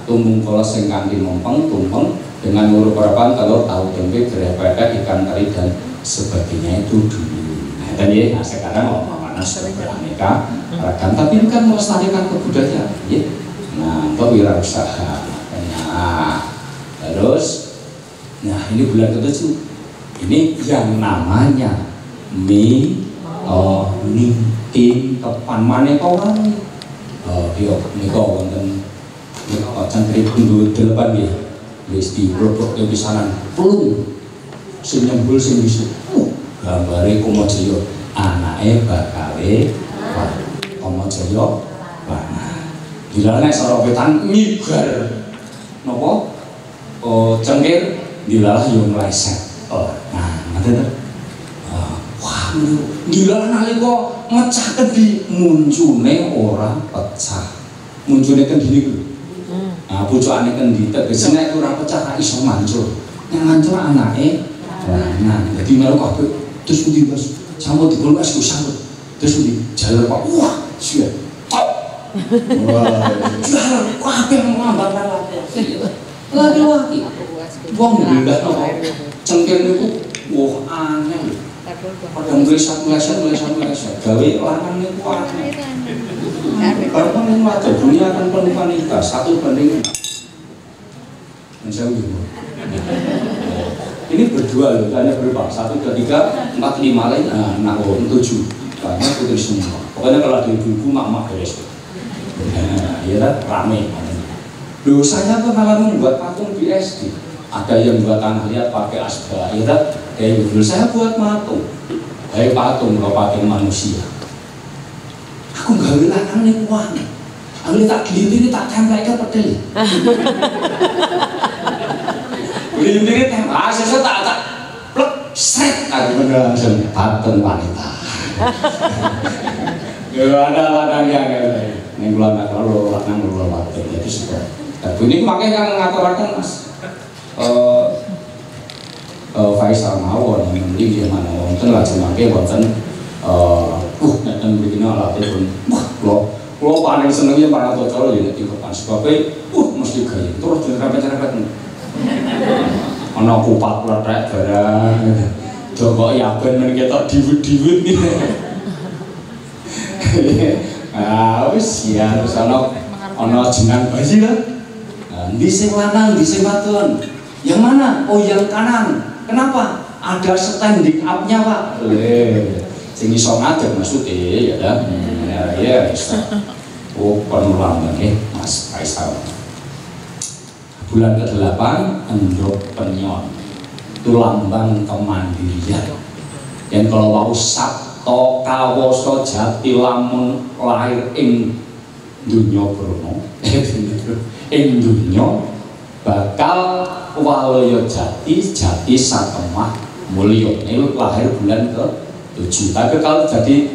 tumbung kolos sing kanthi mumpeng tumpeng dengan urut harapan telur tahu tempe gerepet ikan teri dan sebagainya itu dulu. Nah tadi ya sekarang mana sudah beraneka ragam tapi ini kan melestarikan kebudayaan ya. Nah untuk wirausaha. Nah terus nah ini bulan ke-7 ini yang namanya tim tepan maneka wani nika wonten cangkrik pundhut 8 nggih wis diblok-blok pisanan plung sing nyembul sing wis gambare Komajaya anake bakale Komajaya Panah dilane sara wetan nyigar napa cengkir dilalah yang meleset. Nah, ngoten. Wah, dilalah nalika mecah kendi muncune ora pecah. Muncune kendi niku. Nah, pucukane kendi tegese nek ora pecah iso mancur. Nek mancur anake nah, dadi melu kabeh terus pundi Mas? Sampo dipun Mas sambut. Terus pundi? Jaler Pak. Wah, siap. Wah, jaler kabeh ngambang lagi. Wong nggak tahu cengkir niku wah aneh. Padahal meleset gawe lanang niku aneh. Karena niku ada dunia akan penuh wanita 1:6. Ini berdua loh, hanya berapa? 1, 2, 3, 4, 5 lain, 7. Banyak putri semua. Pokoknya kalau ada ibu-ibu mak beres. Nah, ya rame. Loh saya pernah membuat patung di SD. Ada yang buat tanah liat pakai asbak, ya kayak dulu saya buat patung, kayak patung kalau pakai manusia. Aku nggak bilang nih uang, aku tak gelintir tak tempel ke pedel. Gelintir tempel, saya tak plek set, aku bener patung wanita. Ya ada yang yang bulan kalau lanang bulan patung itu sudah. Tapi ini makanya ngatakan Mas. Faisal mawon mending dia mana wonten lajeng mangke wonten nek begini alatipun kula paling seneng ya para cocok ya nek dikepan sebabe mesti gaya terus direpet-repet ana kupat pletek barang kok yaben men ketok diwut-diwut ah wis ya terus ana jenang bayi lah ndi sing lanang ndi sing wadon. Yang mana? Oh yang kanan. Kenapa? Ada standing up-nya Pak. Sing iso ngadeg maksudnya ya. Ya bisa. Oh penulang Mas Faisal. Bulan ke-8 endrok penyon. Itu lambang kemandirian. Dan kalau mau sabto kawoso jati lamun lahir ing dunya brana. Ing dunya bakal waloyo jati satemah mulya. Ini lahir bulan ke-7. Tapi kalau jadi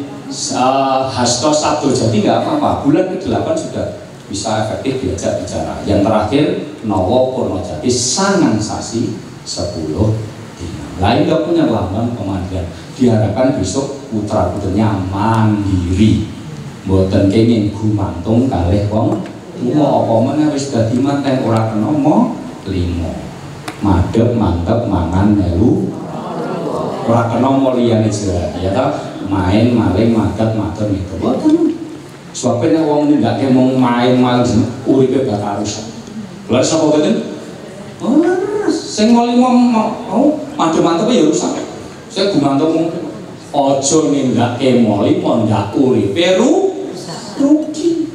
hasto sabdo jati nggak apa-apa. Bulan ke-8 sudah bisa efektif diajak bicara. Yang terakhir nawa purna jati sangang sasi 10 dina. Lain nggak punya lambang kemandirian. Diharapkan besok putra putrinya mandiri. Mboten kenging gumantung kalih wong tuwa apa meneh wis dadi manten ora kena limo. Madhep mantep mangan melu ora kena liyane jalan ya ta main maling madat matur niku. Mboten. Sebab nek wong nindakake mung main-main uripe bakal rusak. Lha sapa mboten? Oh, sing wali mau madu mantep ya rusak. Saya gumantung mung aja nindakake moli mondak uripe rugi.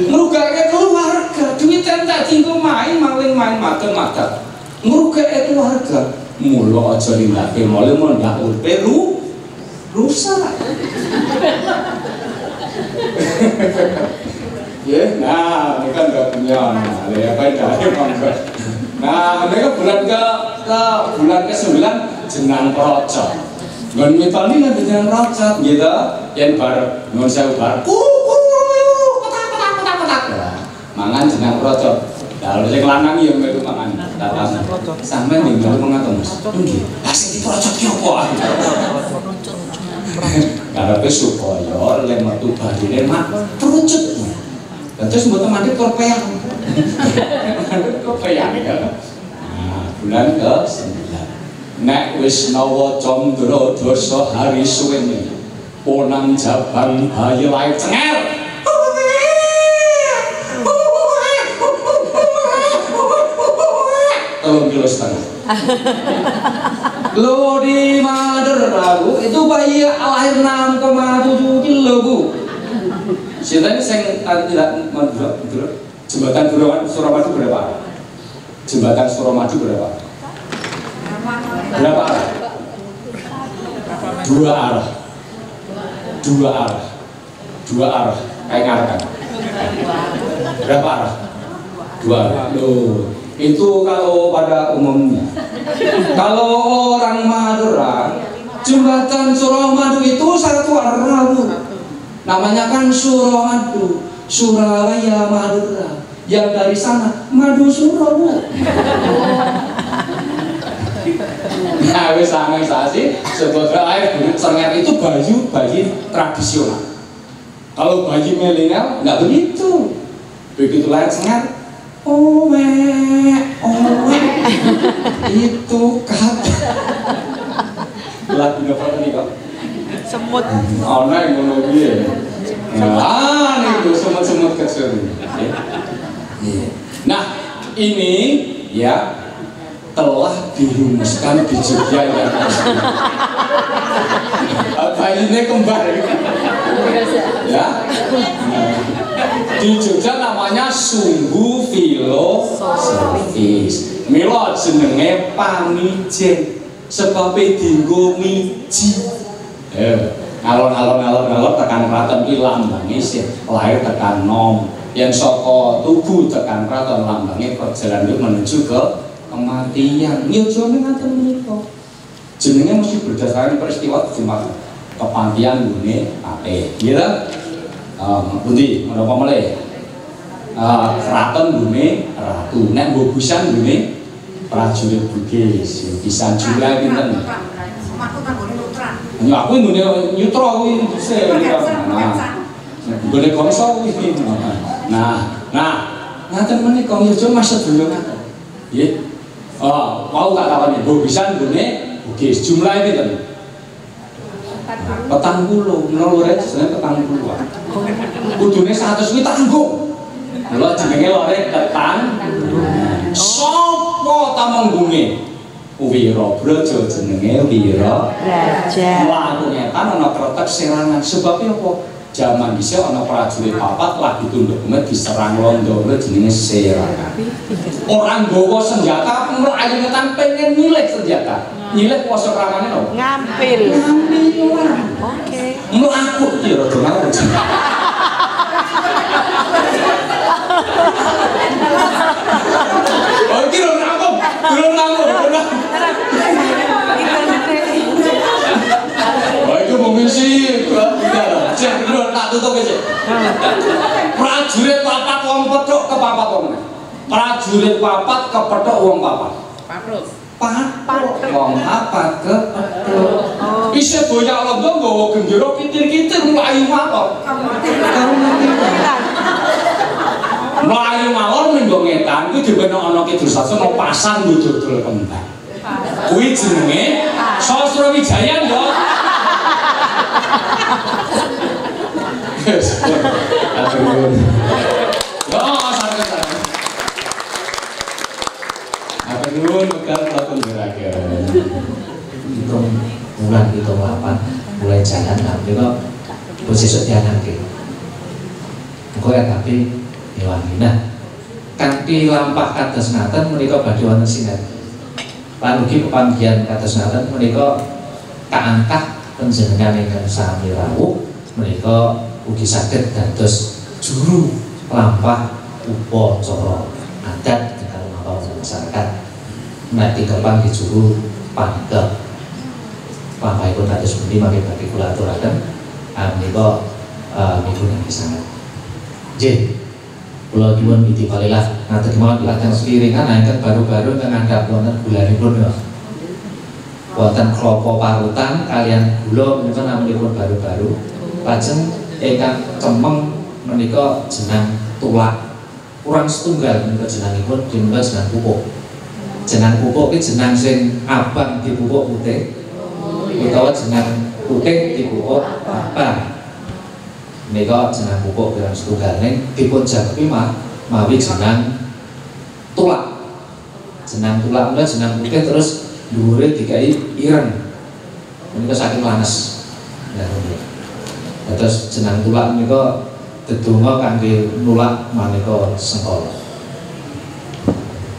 Ngrugake keluarga, duit entek dienggo main maling main matur madat. Ngrugake keluarga. Mula aja nindakake moli mondak uripe rusak. Ya, nah, ini kan nggak punya, ya kan dari mangga. Nah, mereka bulan ke-9 jenang procot. Ngon mitoni kan jenang procot, gitu. Yang bar, ngon saya bar, kotak. Mangan jenang procot. Kalau saya lanang ya melu mangan. Datang. Sampai nih melu mengatur mas. Nggih, asik diprocot ki apa? Karepe supaya lek metu badine mak terucut. Terus mboten mandek korpeang. Korpeang ya. Nah, bulan ke-9. Nek wis nawa candra dasa hari suwene. Ponang jabang bayi lair cenger. Tolong setengah. Lo di Madura itu bayi lahir 6,7 kilo bu. Siapa ini saya tidak Madura, jembatan Suramadu berapa? Jembatan Suramadu berapa? Berapa arah? 2 arah. 2 arah. Kayak ngarahkan. Berapa arah? 2 arah. Loh. Itu kalau pada umumnya. Kalau orang Madura, jembatan Suramadu itu 1 arah bu. Namanya kan Suramadu, Surabaya Madura. Yang dari sana Madu Suro bu. Nah, wis sangai-sasi sebetulnya air Gunung Senger itu bayi tradisional. Kalau bayi milenial nggak begitu. Begitu lahir Senger, owe, itu kata lagu apa tadi kok? Semut. Oh, nah yang ngono piye? Nah, niku semut-semut kecil. Nah, ini ya telah dirumuskan di Jogja ya. Bayinya kembar ya. Di Jogja namanya sungguh filosofis. Mila jenenge pamijen sebab dinggo miji. Alon-alon tekan kraton ki lambange lahir tekan nom. Yang saka tubuh tekan kraton lambange perjalanan menuju ke kematian. Yojone ngaten menika. Jenenge mesti berdasarkan peristiwa Jumat kepantian gune ate. Nggih ta? Pundi menapa melih? Kraton gune ratu. Nek mbok busan gune prajurit Bugis. Pisan jumlah pinten? Ya aku ngene nyutra kuwi dhisik. Gone kongso kuwi. Nah, ngaten menika ya aja mas sedulur ngaten. Nggih. Mau tak takoni bobisan gone Bugis jumlahe pinten? 40, lore jenenge 40. Kudune 100 kuwi tanggung. Lha jenenge lore ketang. Sopo tamanggune? Wira Braja jenenge Wira Raja. Laku ngetan ana kretek serangan sebab apa? Jaman dhisik ana prajurit papat lagi tunduk kemet diserang londo jenenge serangan. Orang nggawa senjata mlayu ngetan pengen nyilih senjata. Nyilih kuasa kramane lho. Ngampil. Oke. Mlaku iki rada ngawur. Oh iki lho nangkep. Belum nangkep. Oh itu mungkin sih cek dulu tak tutup aja. Prajurit papat wong petuk ke papat wong meneh. Prajurit papat ke petuk wong papat. Papat wong papat ke petuk. Isih boyak londo nggawa gendera kitir-kitir mlayu mawon. Mlayu mawon minggo ngetan kuwi dibenek ana Kidul Sasana pasang dodol kembang. Kuwi jenenge Sosro Wijaya dong. Aduh. Apa dulu bekal pelakon gerakan. Hitung bulan, hitung 8 mulai jalan, nah mereka besok jalan gitu. Engkau ya tapi ngewangi. Nah, kanthi lampah kados ngaten menika badhe wonten sinergi. Lan ugi pepanggihan kados ngaten menika kaangkah panjenengan ingkang sami rawuh menika ugi saged dados juru lampah upacara adat ingkang mawa masyarakat. Nek dikepang di juru pangke. Lampahipun kados pundi mangke badhe kula aturaken menika migunani sanget. Nggih. Kula nyuwun itipalilah ngaten mawon lajeng sepiringan ingkang baru-baru ingkang ngandhap wonten gulanipun ya. Wonten klapa parutan kaliyan gula menika naminipun baru-baru. Lajeng ingkang cemeng menika jenang tulak. Kurang setunggal menika jenangipun dipunwa jenang pupuk. Jenang pupuk iki jenang sing abang dipupuk putih utawa jenang putih dipupuk abang. Menika jenang pupuk kirang setunggal ning dipun jakepi mawi jenang tulak. Jenang tulak menika jenang putih terus dhuwure dikai ireng. Menika saking lanes. Nah, terus jenang tulak menika dedonga kangge nulak maneka sengkala.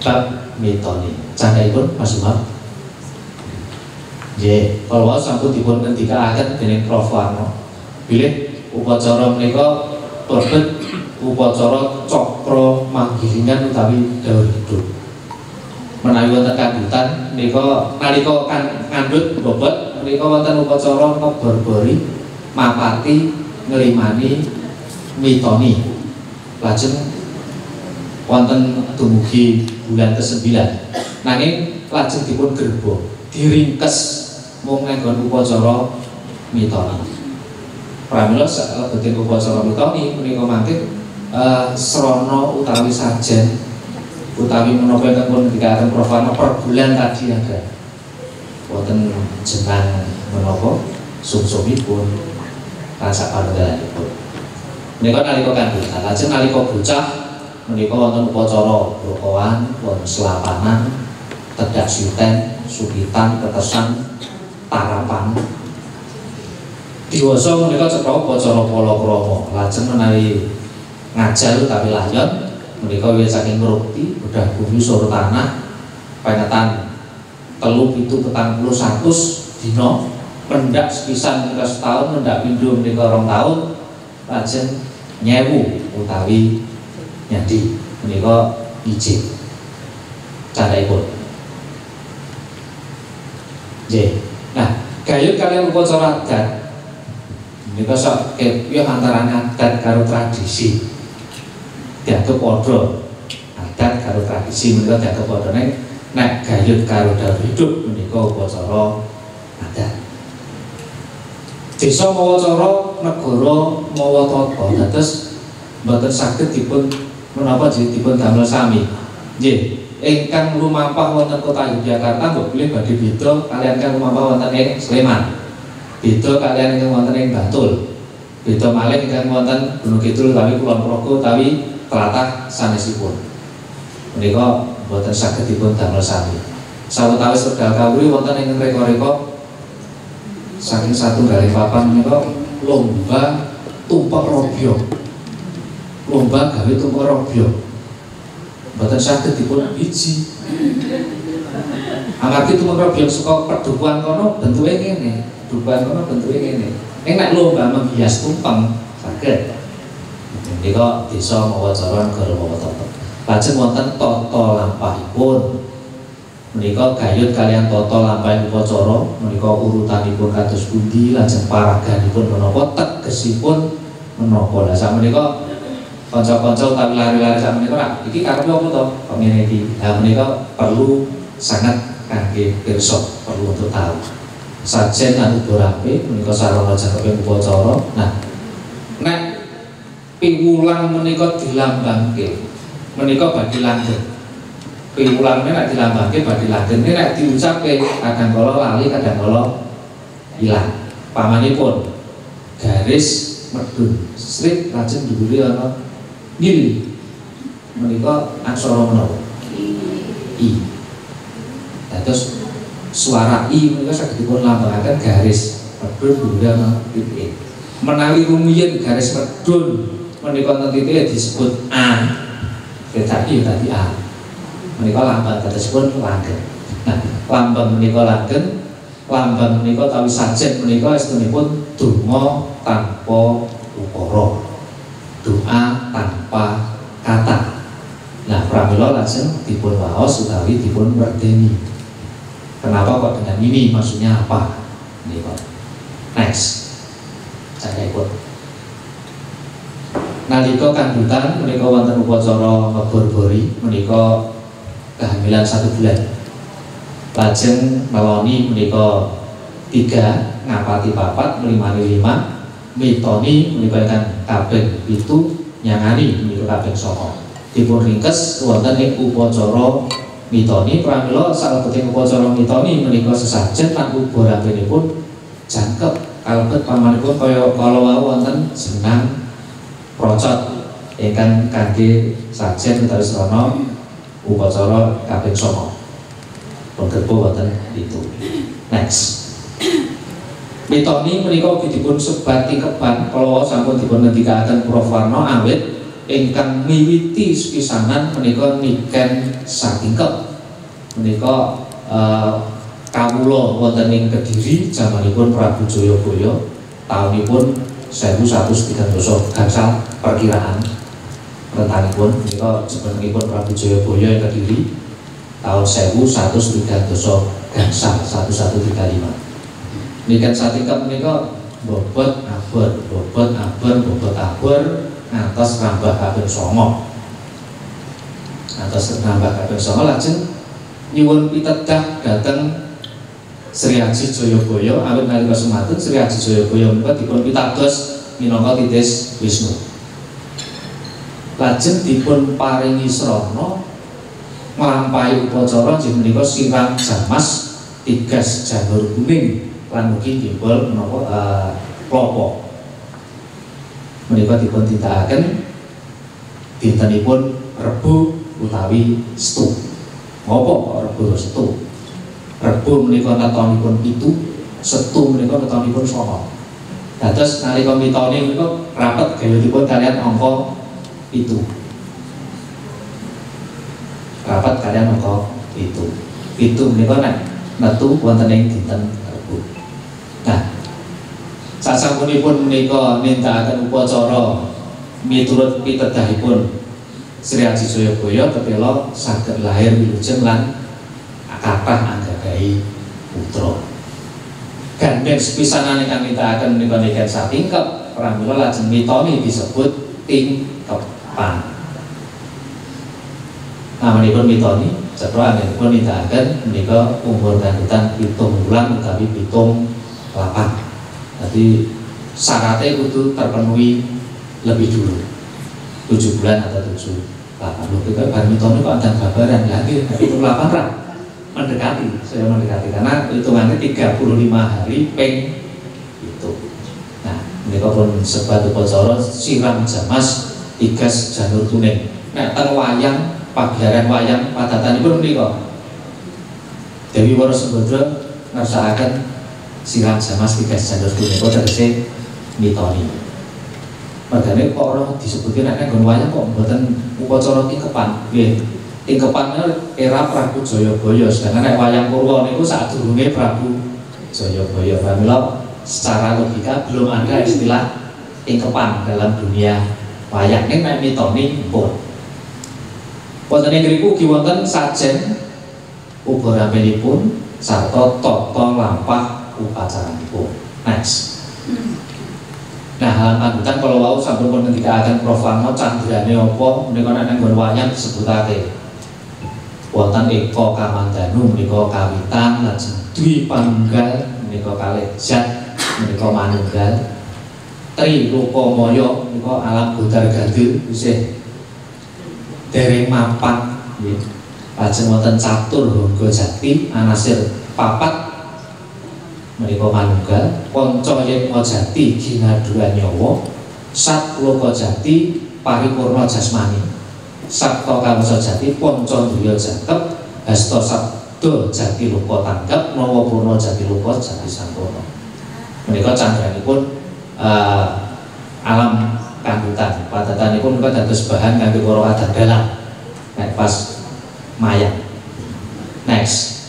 Bab mitoni. Candhaipun Mas Umar. Nggih, kala sampun dipun ngendikaaken dening Prof Warno. Bilih upacara menika lebet upacara cakra manggilingan utawi dawuh hidup. Menawi wonten kandhutan menika nalika ngandhut bobot menika wonten upacara ngerbori mapati nglimani mitoni. Lajeng wonten dumugi bulan ke-9. Nanging lajeng dipun gerba diringkes mung nganggon upacara mitoni. Pramila saklebeting upacara mitoni menika mangke srana utawi sajen utawi menapa ingkang pun dikatakan Prof Warno per bulan tadi ada wonten jenang menapa sumsumipun rasa panunggalanipun. Menika nalika kandhutan, lajeng nalika bocah menika wonten upacara brokowan, wonten selapanan, tedak siten, sukitan, tetesan, tarapan. Diwasa menika cetha upacara palakrama. Lajeng menawi ngajar utawi layon menika wiwit saking ngrukti bedah bumi sur tanah pengetan 3-7-41 dina pendak sepisan menika setahun mendak pindho menika 2 tahun lajeng nyewu utawi nyadi menika ijin candhaipun. Nggih. Nah, gayut kaliyan upacara adat menika sok kepiye antarané adat karo tradisi. Dianggep padha. Adat karo tradisi menika dianggep padha nek gayut karo dawuh hidup menika upacara adat. Desa mawa cara, negara mawa tata, dados mboten saged dipun menapa dipun damel sami. Nggih, ingkang lumampah wonten kota Yogyakarta mbok pilih badhe beda kaliyan kang lumampah wonten ing Sleman. Beda kaliyan ingkang wonten ing Bantul. Beda malih ingkang wonten Gunung Kidul utawi Kulon Progo utawi tlatah sanesipun. Menika boten saged dipun damel sami. Sawetawis wekdal kawruh wonten ing reka-reka saking satunggaling papan menika lomba tumpek robyo. Lomba gawe tumpek robyo. Boten saged dipun biji. Amargi tumpek robyo saka pedukuhan kono bentuke ngene. Dukuhan kono bentuke ngene. Nek nek lomba menghias tumpeng saged. Menika desa mawa cara negara mawa tata. Lajeng wonten tata lampahipun. Menika gayut kaliyan tata lampahing upacara menika urutanipun kados pundi lajeng paraganipun menapa tegesipun menapa. Lah sakmenika kanca-kanca utawi lari-lari sakmenika nak iki karepe apa to kok ngene iki. Lah menika perlu sangat kangge pirsa, perlu untuk tahu. Sajen anu rapi menika sarana jangkeping upacara. Nah, nek piwulang menika dilambangke menika badhe langgeng piwulangnya nek dilambangke badhe langgeng nek diucapke kadang kala lali kadang kala ilang. Pamanipun garis medun srit lajeng dhuwure ana nil menika aksara menapa i. Terus suara i menika saged dipun lambangaken garis medun dhuwure ana titik. Menawi rumiyin garis medun menika wonten titik disebut a. Tetapi tadi a. Menika lambang katosipun langgeng. Nah, lambang menika langgeng, lambang menika tawi sajen menika estunipun donga tanpa ukara. Doa tanpa kata. Nah, pramila lajeng dipun waos utawi dipun merdeni. Kenapa kok dengan ini? Maksudnya apa? Menika. Next. Saya ikut. Nalika kandhutan menika wonten upacara ngebor-bori menika kehamilan 1 bulan. Lajeng meloni menika 3 ngapati 4 nglimani 5 mitoni menika ingkang kaping 7 nyangani menika kaping 9. Dipun ringkes wonten ing upacara mitoni pramila salebeting upacara mitoni menika sesajen lan ubarapinipun jangkep kalebet pamanipun kaya kala wau wonten jenang procot ingkang kangge sajen utawi srana upacara kaping 9. Penggerbo wonten itu. Next. Mitoni menika ugi dipun sebat tingkeban kala sampun dipun ngendikaken Prof Warno awit ingkang miwiti sepisanan menika niken satingkep. Menika kawula wonten ing Kediri jamanipun Prabu Jayabaya taunipun 1130 gangsal perkiraan rentanipun menika jenengipun Prabu Jayabaya ing Kediri tahun 1130 gangsal 1135. Niken satingkep menika bobot abot ngantos nambah kaping 9. Ngantos nambah kaping 9 lajeng nyuwun pitedah dhateng Sri Haji Jayabaya awit nalika sematun Sri Haji Jayabaya menika dipun pitados minangka titis Wisnu. Lajeng dipun paringi srana nglampahi upacara inggih menika sirang jamas tigas janur kuning lan mugi timbul menapa klapa. Menika dipun tindakaken dintenipun Rebo utawi Setu. Ngopo kok Rebo Setu? Rebo menika netonipun 7, Setu menika netonipun 9. Dados nalika mitoni menika rapet gayutipun kalian angka 7. Rapat kalian angka 7. 7 menika nek metu wonten ing dinten Rebo. Nah, sasampunipun menika nindakaken upacara miturut pitedahipun Sri Haji Jayabaya ketela saged lahir wilujeng lan kathah anggadhahi putra. Gandeng sepisanan ingkang nindakaken menika niken satingkep pramila lajeng mitoni disebut tingkepan. Namanipun mitoni cetha anggenipun nindakaken menika umur kandhutan 7 wulan utawi 7 8. Jadi syaratnya kudu terpenuhi lebih dulu 7 bulan atau 7 8. Loh kita bar mitoni kok ada babaran lagi 7 8 lah mendekati, saya mendekati karena hitungannya 35 hari peng itu. Nah menika pun sebat upacara sirang jamas tigas janur kuning. Nek teng wayang pagelaran wayang padatanipun menika Dewi Wara Sembadra ngersakaken sirang jamas tigas janur kuning kok tegese mitoni. Padahal kok ora disebutke nek nggon wayang kok mboten upacara tingkepan. Nggih. Tingkepan era Prabu Jayabaya, sedangkan nek wayang Purwa niku sadurunge Prabu Jayabaya. Pramila secara logika belum ada istilah tingkepan dalam dunia wayang. Nek mitoni pun wonten ing ngriku ugi wonten sajen ubaramenipun sarta tata lampah upacaranipun. Next. Nah, hal kandhutan kalau wau sampun pun ngendikaken Prof Warno candrane apa menika nek nggon wayang disebutake wonten Eka Kamandanu menika kawitan lajeng Dwi Panunggal menika kalih Jat menika manunggal Tri Lopamaya menika alam Godar Gandil isih dereng mapan nggih Lajeng wonten catur Harga Jati anasir papat menika manunggal Panca Yekma Jati Ginadura Nyawa Sat Loka Jati Paripurna Jasmani Sabta Kawasa Jati Panca Ndriya Jakep Hasta Sabda Jati Loka Tanggap Nawa Purna Jati Loka Jati Sampurna. Menika candranipun alam kanggutan padatanipun menika dados bahan kangge para kadang nek pas mayang. Next.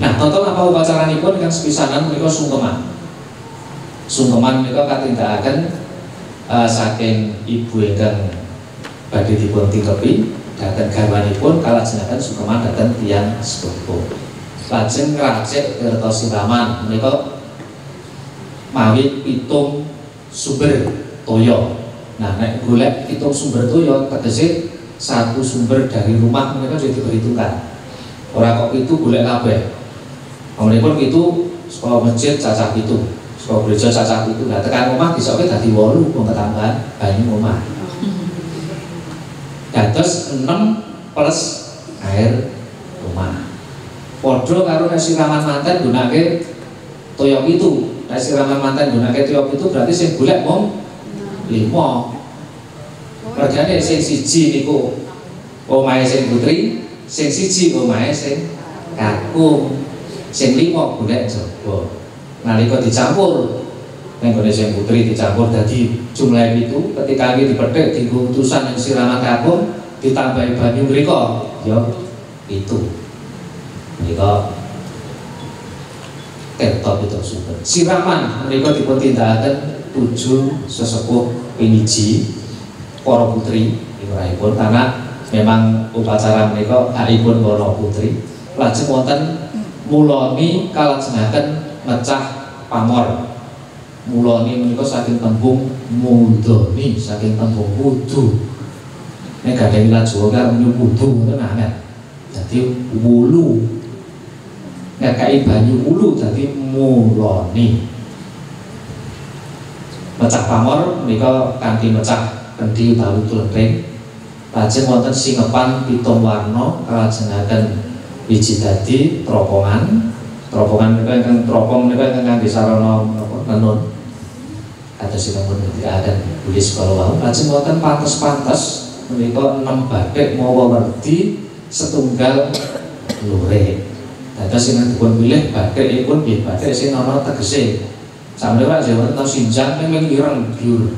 Nah, tonton apa upacaranipun ingkang sepisanan menika sungkeman. Sungkeman menika katindakaken saking ibu ingkang badhe dipun tingkepi dhateng garwanipun kalajengaken sungkeman dhateng tiyang sepuh. Lajeng ngracik tirta siraman menika mawi pitung sumber toya. Nah, nek golek pitung sumber toya tegese satu sumber dari rumah mereka sudah diperhitungkan. Orang kok itu golek kabeh. Amunipun itu sekolah masjid cacah itu, sekolah gereja cacah itu. Nah, tekan rumah disoke dadi 8 wong ketambahan banyu omah. Dados 6 plus air rumah. Padha karo nek siraman manten gunake toya itu. Nek siraman manten gunake toya itu berarti sing golek mung 5. Regane sing siji niku omahe sing putri, sing siji omahe sing kakung, sing 5 golek jaba. Nalika dicampur ning gone sing putri dicampur dadi jumlah itu ketika iki dipethik dienggo utusan yang siraman kakung ditambahi banyu mriko ya itu. Menika tirta pitung sumber. Siraman menika dipun tindakaken 7 sesepuh piniji para putri imrahipun karena memang upacara menika hakipun para putri. Lajeng wonten muloni kalajengaken mecah pamor. Muloni menika saking tembung mudoni, saking tembung wudu. Nek gadhah ilat Jawa karo wudu ngoten aneh. Dadi wulu. Nek kai banyu wulu dadi muloni. Mecah pamor menika kanthi mecah kendi utawi tulering. Lajeng wonten singepan pitung warna kalajengaken wiji dadi tropongan. Tropongan menika ingkang tropong menika ingkang kangge sarana menapa nenun. Katosipun ngendikaken tulis kala wau. Lajeng wonten pantes-pantes menika 6 bathik mawa werdi setunggal lurik. Dados sing dipun pilih bathikipun nggih bathik sing ana tegese. Sampeyan Jawa wonten sinjang ning ireng biur.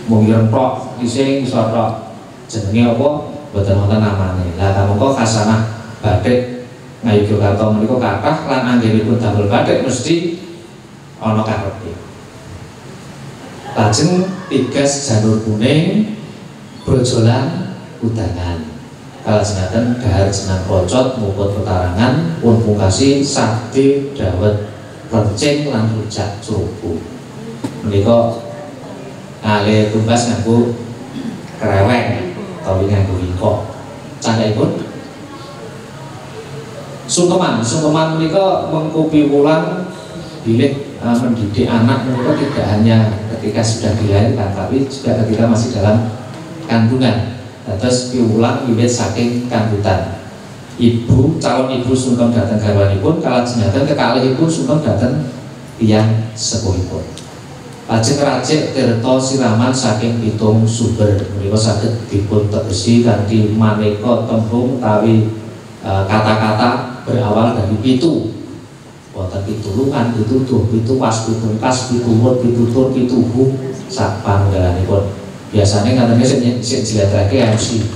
Mung ireng tok ising iso tok. Jenenge apa? Boten wonten namane. Lah kamangka khasanah bathik Ngayogyakarta menika kathah lan anggenipun damel bathik mesti ana karepe. Lajeng tigas janur kuning brojolan udangan. Kalajengaken dhahar jenang krocot muput petarangan pun pungkasi sade dawet rencing lan rujak curubu. Menika kalih tumbas nganggo kreweng utawi nganggo wiko. Candhaipun sungkeman menika mengkupi wulan bilih mendidik anak menika tidak hanya ketika sudah dilahirkan tapi juga ketika masih dalam kandungan. Dados piwulang wiwit saking kandhutan. Ibu calon ibu sungkem dhateng garwanipun kalajengaken kekalihipun sungkem dhateng tiyang sepuhipun. Lajeng racik tirta siraman saking pitung sumber menika saged dipun tegesi kanthi maneka tembung utawi kata-kata berawal dari pitu. Wonten pitulungan, pituduh, pituwas, pitungkas, pitumut, pitutur, pituhu sak panunggalanipun. Biasane ngatene sing jletreke MC.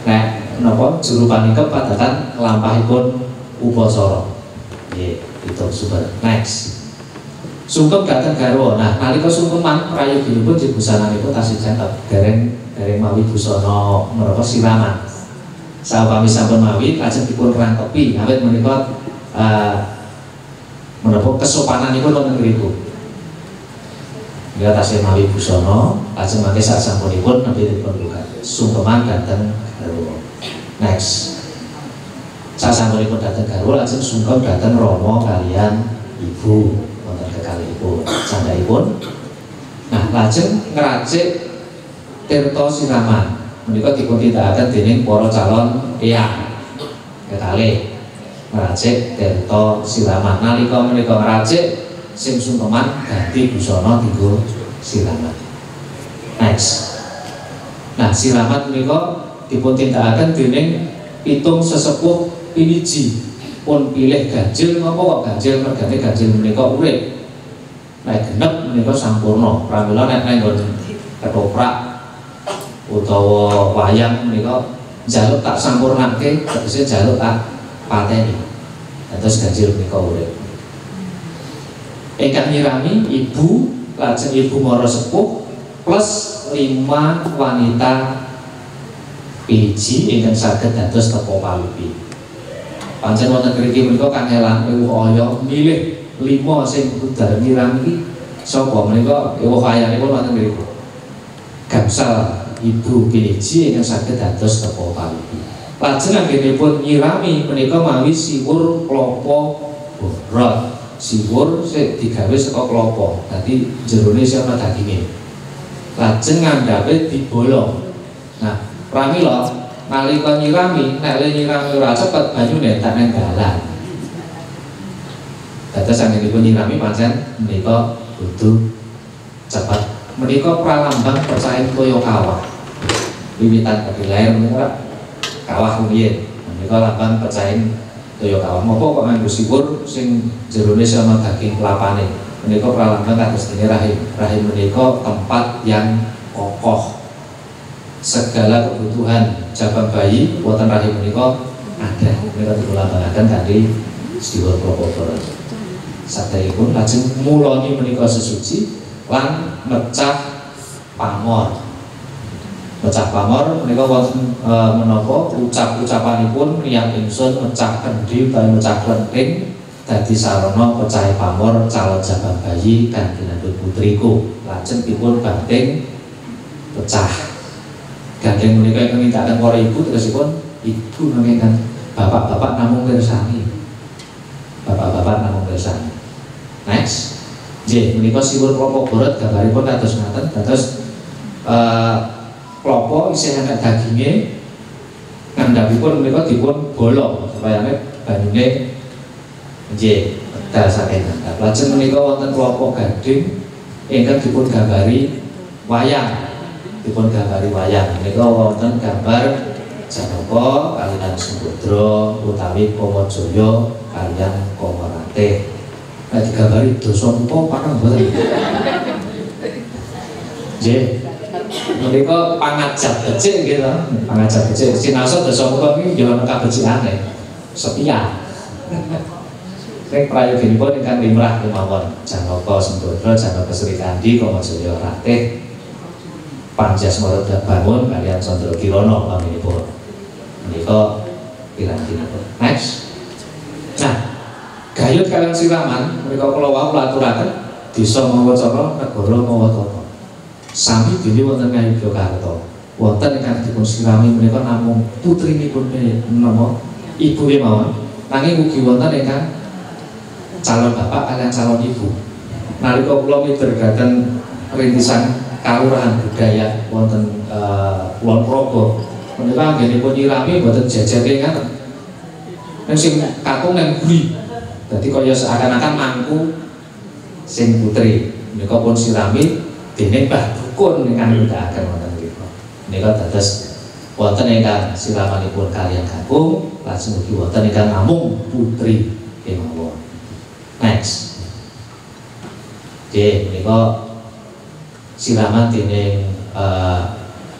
Nek napa juru panikep padatan lampahipun upacara. Nggih, pitung sumber. Next. Sungkem dhateng garwa. Nah, nalika sungkeman prayoginipun busananipun tasih jangkep dereng mawi busana menapa siraman. Sawetawis sampun mawi lajeng dipun rangkepi awit menika menapa kesopananipun wonten mriku. Ya tasih mawi busana lajeng mangke sasampunipun nembe dipun lukat. Sungkeman dhateng garwa. Next. Sasampunipun dhateng garwa lajeng sungkem dhateng rama kaliyan ibu. Kekalihipun candhaipun. Nah, lajeng ngracik tirta siraman. menika dipun tindakaken dening para calon eyang. Kekalih ngracik Tirta siraman. Nalika menika ngracik sing sungkeman ganti busana dienggo siraman. Next. Nah, siraman menika dipun tindakaken dening pitung sesepuh piniji. Pun pilih ganjil ngapa kok ganjil? Mergane ganjil menika urip. Nek genep menika sampurna. Pramila nek nggon ketoprak utawa wayang menika njaluk tak sampurnake, tegese njaluk tak pateni. Terus ganjil menika urip. Ingkang nyirami ibu, lajeng ibu mara sepuh plus 5 wanita piniji ingkang saged dados tepo palupi. Pancen wonten mriki menika kangelan ewuh milih 5 sing udar nyirami iki sapa menika ewuh ayanipun wonten mriki. Gangsal ibu piniji ingkang saged dados tepo palupi. Lajeng anggenipun nyirami menika mawi siwur klapa borot. Siwur sik digawe saka klapa. Dadi jerone sing ana daginge. Lajeng ngandhape dibolong. Nah, pramila nalika nyirami, nek le nyirami ora cepet banyune tak nang dalan. Dados anggenipun nyirami pancen menika kudu cepet. Menika pralambang percayan toya kawah. Wiwitan badhe lair menika kawah rumiyin. Menika lambang percayan toya kawah. Napa kok nganggo siwur sing jerone sama daging kelapane. Menika pralambang kados dene rahim. Rahim menika tempat yang kokoh. Segala kebutuhan jabang bayi wonten rahim menika ada. Menika dipulambangaken kanthi siwur klapa borot. Sadèrèngipun lajeng mulani menika sesuci lan mecah pamor. Mecah pamor menika wonten menapa ucapanipun riyang ingsun mecah kendhi utawi mecah klenthing dadi sarana pecahe pamor calon jabang bayi kang dinandhut putriku. Lajeng dipun banting pecah. Gandeng menika ingkang nindakaken para ibu tegesipun ibu nanging bapak-bapak namung mirsani. Bapak-bapak namung mirsani. Next. Nggih, menika siwur klapa borot gambaripun kados ngaten. Dados klapa isih ana daginge. Ngandhapipun menika dipun bolong supaya banyune nggih medal saking ngandhap. Lajeng menika wonten klapa gading ingkang dipun gambari wayang. Dipun gambari wayang. Menika wonten gambar Janaka kaliyan Sumbadra utawi Kamajaya kaliyan Kamarate. Nek digambari dosa muka pakang mboten. Nggih. Menika pangajab becik nggih to. Pangajab becik sinasa dosa muka niki yo ana kabecikane. Setia. Nek prayoginipun ingkang limrah kemawon Janaka Sumbadra, Janaka Sri Kandi, Kamajaya Ratih, Panjasmara Bangun kaliyan Candra Kirana paminipun. Menika pirantinipun. Next. Nah, gayut kaliyan siraman menika kula wau aturaken desa mawa cara negara mawa tata. Sami dene wonten Ngayogyakarta. Wonten ingkang dipun sirami menika namung putrinipun menapa ibuke mawon. Nanging ugi wonten ingkang calon bapak kaliyan calon ibu. Nalika kula midharaken rintisan kalurahan budaya wonten Kulon Progo menika anggenipun nyirami mboten jejeke ngaten. Ning sing kakung nang guri. Dadi kaya seakan-akan mangku sing putri menika pun sirami dening Mbah Dukun ingkang nindakaken wonten mriku. Menika dados wonten ingkang siramanipun kaliyan kakung, lajeng ugi wonten ingkang namung putri kemawon. Next. Nggih, menika siraman dening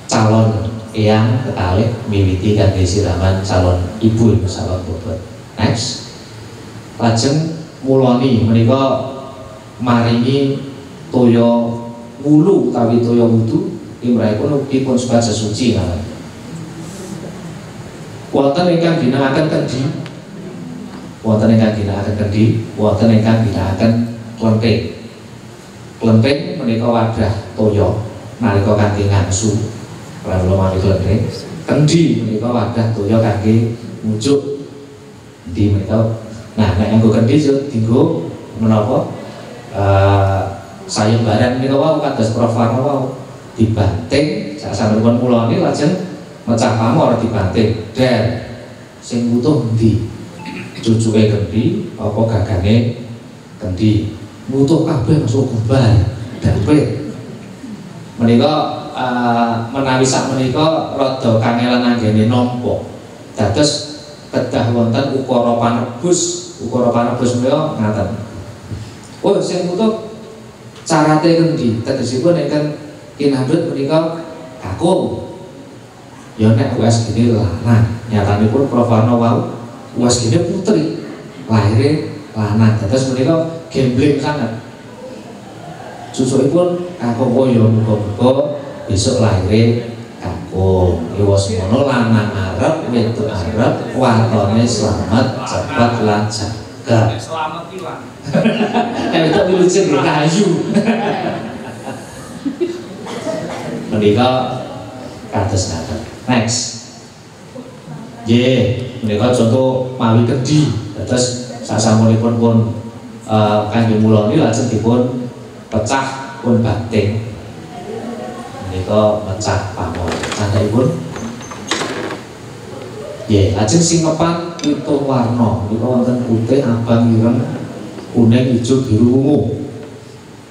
calon eyang kekalih miwiti kangge siraman calon ibu salon bobot. Next. Lajeng mulani menika maringi toya wulu utawi toya wudu imrahipun ugi pun supados sesuci ngaten. Wonten ingkang ginakaken kendi, wonten ingkang ginakaken kendi, wonten ingkang ginakaken klenthing. Klenthing menika wadah toya nalika kangge ngangsu. Kalau mami klenthing, kendi menika wadah toya kangge mujuk di menika. Nah, nek nganggo kendi dienggo menapa? Sayembaran menika wau kados Prof Warno wau dibanting sak sampunipun mulane lajeng mecah pamor dibanting dan sing butuh endi cucuke kendi apa gagane kendi butuh kabeh masuk kuban dan prit menika menawi sak menika rada kangelan anggene nampa dados kedah wonten ukara panebus menika ngaten oh sing butuh carate kendi tegesipun ingkang kinandhut menika kakung ya nek USGD lanang nyatanipun Prof Warno wau USGD putri lahirnya lanang dados menika gambling sangat susukipun kakung oh ya muga-muga besok lahirnya kakung iwas mono lanang arep wedok arep watone selamat cepat lan jaga selamat ilang itu lucu di kayu menika kados ngaten. Next. Menika contoh mawi kendi. Dados sasampunipun pun kangge mulani lajeng dipun pecah pun banting. Menika pecah pamor. Candhaipun lajeng singepan pitung warna. Menika wonten putih, abang, ireng, kuning, hijau, biru, ungu.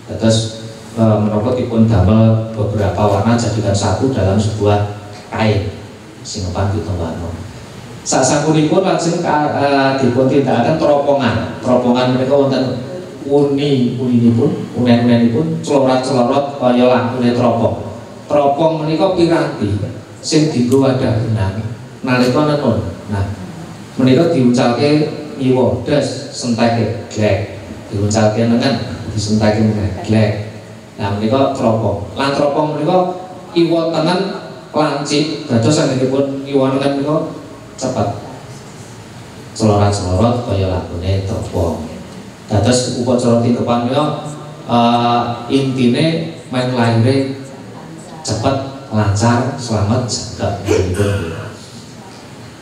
Dados menapa dipun damel beberapa warna jadikan satu dalam sebuah kain singepan pitung warna. Sasampunipun lajeng dipun tindakaken teropongan menika wonten uninipun celorat-celorot kaya lakune teropong menika piranti sing dienggo wadah benang nalika nenun. Nah menika diuncalke nyiwodas senteke glek diuncalke nengen disentake glek. Nah menika teropong. Lan teropong menika iwa tengen lancip dados anggenipun iwa tengen menika cepet. Celorat-celorot kaya lakune teropong. Dados upacara tingkepan menika intine main lahire cepet, lancar, selamat, jaga.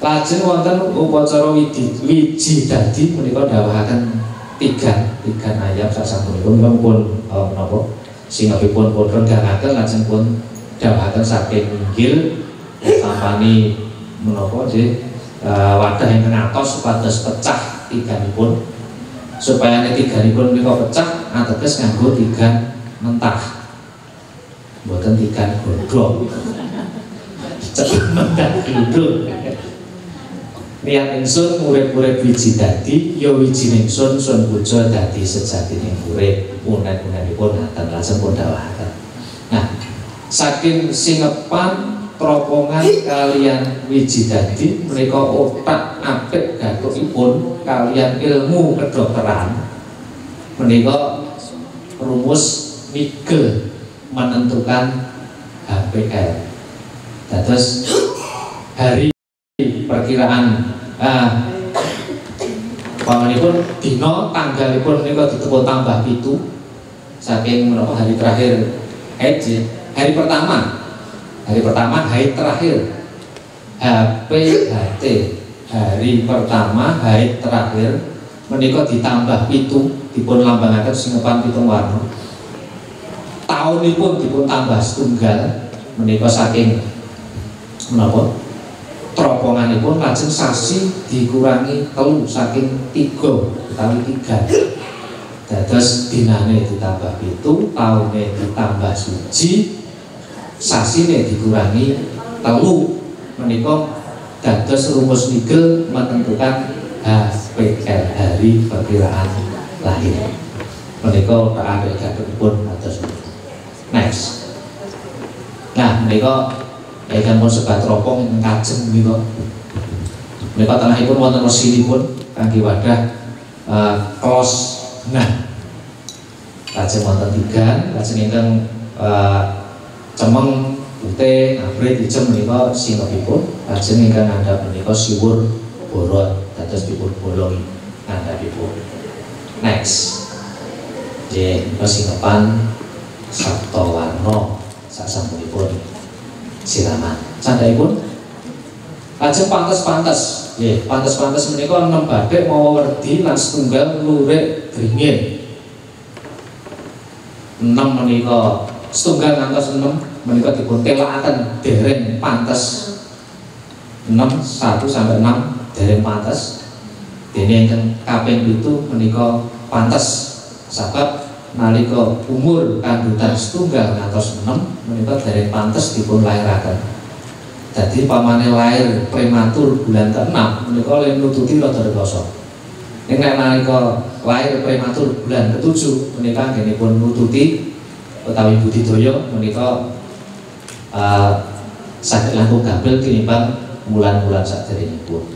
Lajeng wonten upacara wiji dadi menika dawuhaken tigan ayam sasampunipun pun menapa singapipun pun renggangaken lajeng pun dawuhaken saking inggil sampani menapa wadah ingkang atos supados pecah tiganipun supaya tiganipun menika pecah ateges nganggo tigan mentah mboten tigan godhong cepet mentah gluduk niat ingsun urip-urip wiji dadi ya wijine ingsun sun puja dadi sejatine urip unen-unenipun ngaten lajeng pun dawuhaken. Nah saking singepan teropongan kalian wiji dadi menika otak apik gathukipun kalian ilmu kedokteran menika rumus nigel menentukan HPL. Dados hari perkiraan panganipun dina tanggalipun menika ditepuk tambah 7 saking menapa hari terakhir hari pertama haid terakhir HPHT hari pertama haid terakhir menika ditambah 7 dipun lambangaken singepan pitung warna taunipun dipun tambah setunggal menika saking menapa teroponganipun lajeng sasi dikurangi 3 saking 3 utawi 3 dados dinane ditambah 7 taune ditambah 1 sasine dikurangi 3 menika dados rumus nigel menentukan HPL hari perkiraan lahir menika tak ada gathukipun atus. Next. Nah menika ingkang pun sebat teropong kajeng menika tanahipun wonten mesinipun kangge wadah klos. Nah lajeng wonten tigan lajeng ingkang cemeng putih abrit ijem menika sinopipun lajeng ingkang ngandhap menika siwur borot dados dipun bolongi ngandhapipun. Next menika singepan sabta warna sasampunipun siraman candhaipun lajeng pantes-pantes pantes-pantes menika 6 bathik mawa werdi lan setunggal lurik gringin 6 menika setunggal ngantos 6 menika dipun telakaken dereng pantes 1 sampai 6 dereng pantes. Dene ingkang kaping 7 menika pantes sebab nalika umur kandhutan setunggal ngantos 6 menika dereng pantes dipun lairaken. Jadi pamane lahir prematur bulan ke-6 menika le nututi rada rekoso. Ning nek nalika lahir prematur bulan ke-7 menika anggenipun nututi utawi budidaya menika saged langkung gampil tinimbang bulan-bulan saderengipun.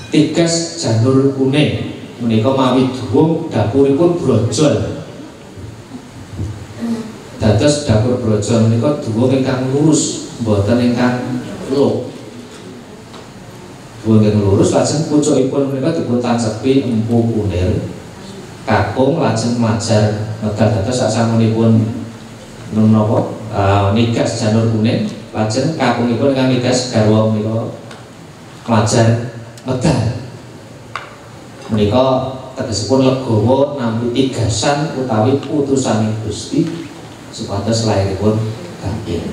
Tigas janur kuning menika mawi duwung dapuripun brojol. Dados dapur brojol menika duwung ingkang lurus, mboten ingkang lho. Duwung ingkang lurus lajeng pucukipun menika dipun tancepi empu kunir. Kakung lajeng majar medal dados sasampunipun menapa nigas janur kuning lajeng kakungipun ingkang nigas garwa menika majar medal. Menika tegesipun legawa nampi tigasan utawi putusaning Gusti supados lairipun gampil.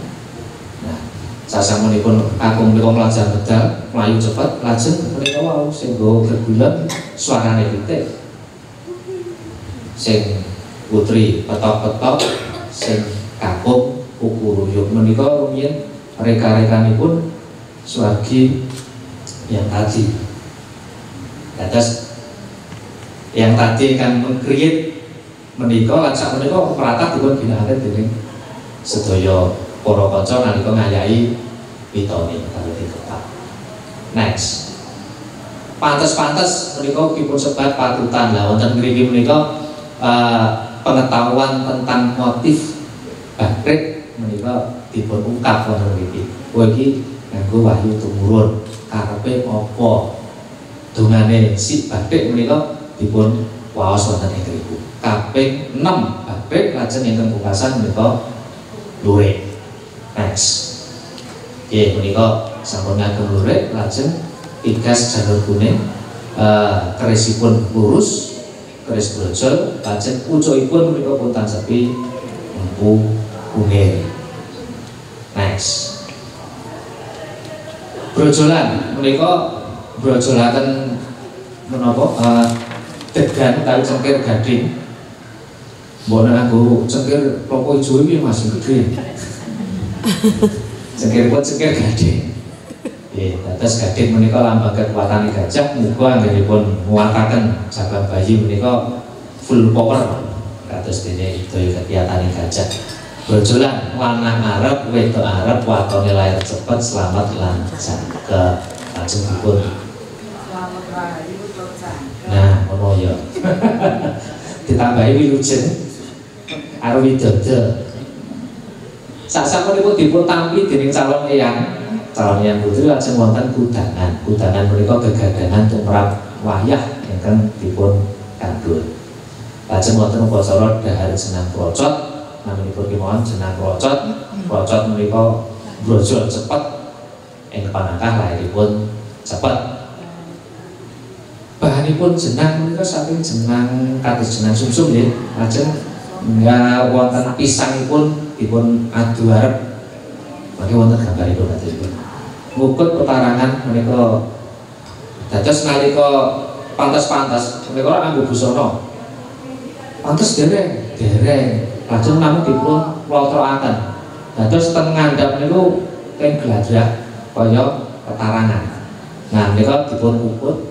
Nah, sasampunipun kakung menika mlajar medal mlayu cepet lajeng menika wau sing nggawa gegulan swarane pitik. Sing putri petok-petok, sing kakung kukuruyuk menika rumiyin reka-rekanipun Suwargi yang tadi. Atas yang tadi kan mengkreat menika lan sak menika peratah dipun ginakaken dening sedaya para kanca nalika ngayahi pitone karo ditepak. Next. Pantes-pantes menika dipun sebat patutan. Lah wonten mriki menika pengetahuan tentang motif batik menika dipun ungkap wonten mriki. Kowe iki nganggo wahyu tumurun karepe apa? Dongane si batik menika dipun waos wonten ing mriku. Kaping 6 batik lajeng ingkang pungkasan menika lurik. Next. Nggih menika sampun ngagem lurik lajeng tigas janur kuning kerisipun lurus keris brojol lajeng pucukipun menika pun tancepi empu kunir. Next. Brojolan menika brojolaken menapa degan utawi cengkir gading. Mbok nek nganggo cengkir klapa ijo iki masih gede. Cengkir gading. Nggih, dados gading menika lambang kekuatan gajah, muga anggenipun nguwataken cabang bayi menika full power kados dene daya kegiatane gajah. Brojolan lanang arep, wedok arep, watone lair cepet, selamat lan jangkep. Lajeng dipun nah, ngono ya. Ditambahi wilujeng karo widodo. Sasampunipun dipun tampi dening calon eyang putri lajeng wonten kudangan. Kudangan menika gegadahan tumrap wayah ingkang dipun kandhut. Lajeng wonten upacara dhahar jenang procot. Naminipun kemawon jenang procot. Procot menika brojol cepet ing panangkah lairipun cepet. Bahanipun jenang menika saking jenang kados jenang sumsum nggih. Lajeng wonten pisangipun dipun adu arep. Mangke wonten gambaripun kados ngukut petarangan menika dados nalika pantes-pantes menika nganggo busana. Pantes dereng. Lajeng namung dipun klotrokaken. Dados teng ngandhap niku teng glajah kaya petarangan. Nah menika dipun ukut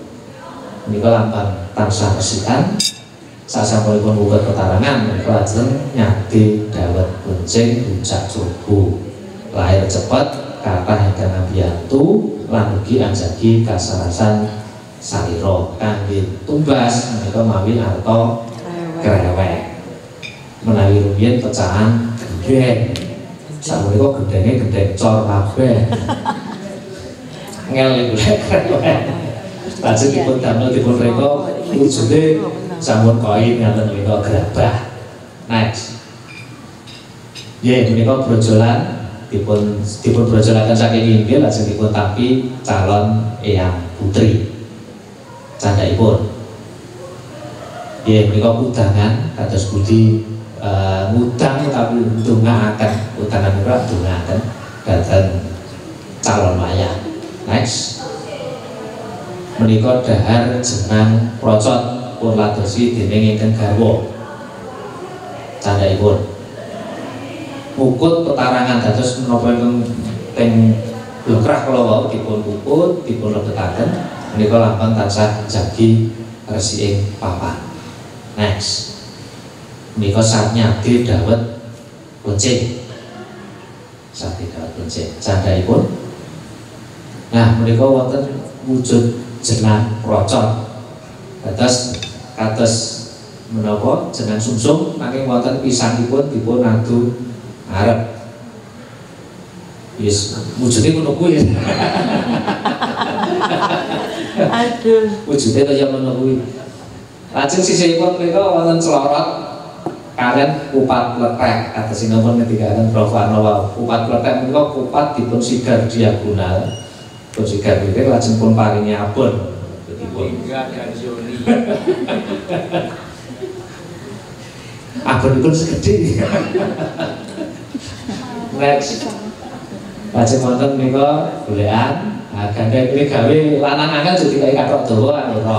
menika lambang tansah resikan. Sasampunipun ukut petarangan menika lajeng nyadi dawet kuncing puncak jogo. Lahir cepet kathah ingkang ambiyantu lan ugi anjagi kasarasan salira kangge tumbas menika mawi arta krewek. Menawi rumiyin pecahan gendeng. Sapunika gendenge gendeng cor kabeh. Ngel iku krewek. Lajeng dipun damel dipun reka wujude sampun koin ngaten menika gerabah. Next. Nggih menika brojolan dipun brojolaken saking inggil lajeng dipun tampi calon eyang putri. Candhaipun. Nggih menika kudangan kados budi ngudang tapi ndongaaken udangan menika ndongaaken dhateng calon wayah. Nah Next. Menika dahar jenang procot pun ladosi dening ingkang garwa. Candhaipun. Mukut petarangan dados menapa ingkang teng blokrah kala wau dipun puput, dipun lebetaken menika lambang tansah jagi resiking papan. Next. Menika satnyade dawet kucing. Sate dawet kucing. Candhaipun. Nah, menika wonten wujud jenang procot. Kados menapa jenang sumsum nanging wonten pisangipun dipun adu arep. Yes, wujudnya ngono kuwi. Aduh. Wujudnya kaya ngono kuwi. Lajeng sisihipun menika wonten celorot kalian kupat letek kados sinapun ngendikaken Prof. Arno. Kupat letek menika kupat dipun sigar diagonal. Pun sigar niki lajeng pun paringi abon. Abon pun segede. Next. Lajeng wonten menika golekan. Nah, gandeng iki gawe lanang angel jadi kaya kathok dawa ora.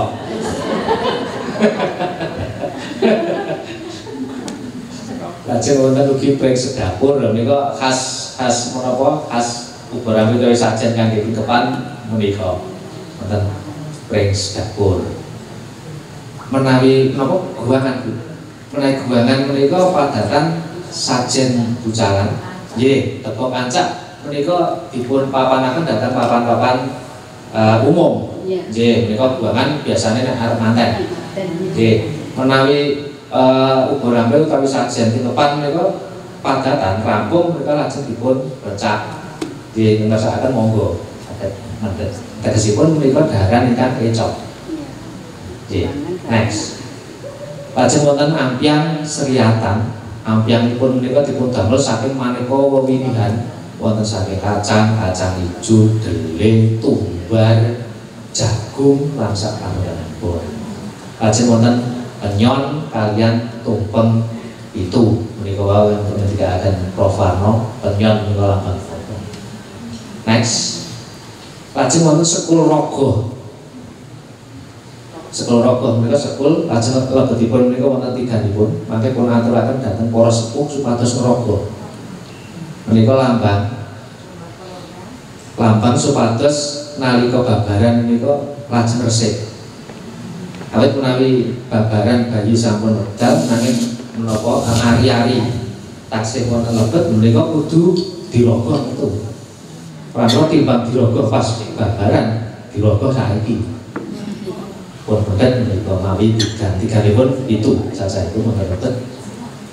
Lajeng wonten ugi pring sedapur menika khas menapa khas ubarami kaya sajen kangge pikepan menika. Wonten pring sedapur. Menawi napa guangan Bu. Menawi guangan menika padatan sajen bucalan. Nggih, tepung ancak menika dipun papanaken dhateng papan-papan umum. Nggih, menika guangan biasane nek arep manten. Nggih, menawi ubur ambil utawi sajen titepan menika padatan rampung menika lajeng dipun recak. Nggih, ngersakaken monggo. Tegesipun menika daharan ingkang ecok. Nggih. Next. Lajeng wonten ampyang seriatan. Ampyangipun menika dipun damel saking maneka wewinihan. Wonten saking kacang ijo, dhelé, tumbar, jagung lan sapanunipun. Lajeng wonten penyon kaliyan tumpeng itu menika wau yang ngendikaken Prof. Arno, penyon menika lambang. Next. Lajeng wonten sekul raga. Sekul raga menika sekul lajeng lebetipun menika wonten tiganipun, mangke pun aturaken dhateng para sepuh supados ngraga. Menika lambang supados nalika babaran menika lajeng resik. Awit menawi babaran bayi sampun medal nanging menapa ari-ari taksih wonten lebet menika kudu dirogoh itu. Pramila timbang dirogoh pas babaran, dirogoh saiki. Pun boten menika mawi digantikanipun itu saja itu mboten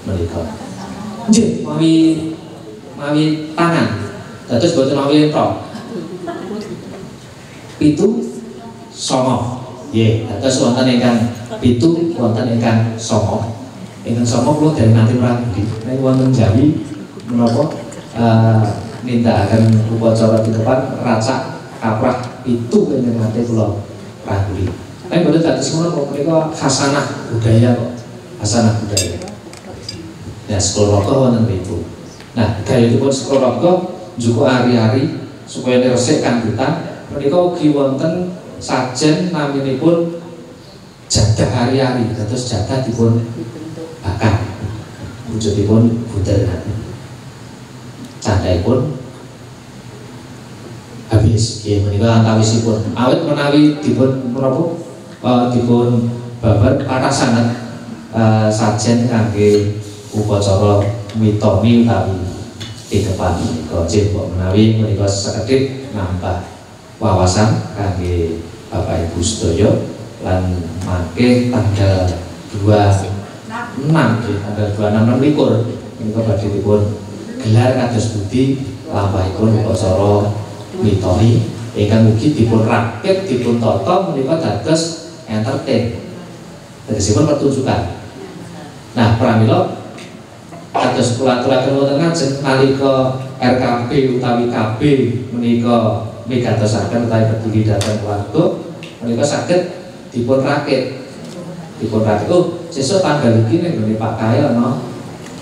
menika. Nggih, mawi tangan. Dados boten mawi entok. 7 9. Nggih, dados wonten ingkang 7 wonten ingkang 9. Ingkang 9 kula dereng nate mragudi. Nek wonten Jawi menapa nindakaken upacara titepan racak kaprah 7 ingkang nate kula ragudi. Tapi boten dados ngono kok menika khasanah budaya kok. Khasanah budaya. Ya sekolah raga wonten itu. Nah, gayatipun sekolah raga njuko ari-ari supaya resik kanggitan menika ugi wonten sajen naminipun jadah ari-ari. Dados jadah dipun bakar. Wujudipun bunder. Candhaipun habis. Nggih menika antawisipun. Awit menawi dipun menapa dipun babar kathah sanget sajen kangge upacara mitoni utawi titepan menika cipok menawi menika sekedhik nambah wawasan kangge Bapak Ibu sedaya lan mangke tanggal 26 tanggal 26 likur menika badhe dipun gelar kados budi lampahipun upacara mitoni ingkang ugi dipun rakit dipun tata menika dados entertain. Tegesipun pertunjukan. Nah, pramila kados kula aturaken wonten ngajeng nalika RKP utawi KB menika migatosaken utawi peduli dhateng keluarga menika saged dipun rakit. Dipun rakit. Oh, sesuk tanggal iki ning nggone Pak Kae ana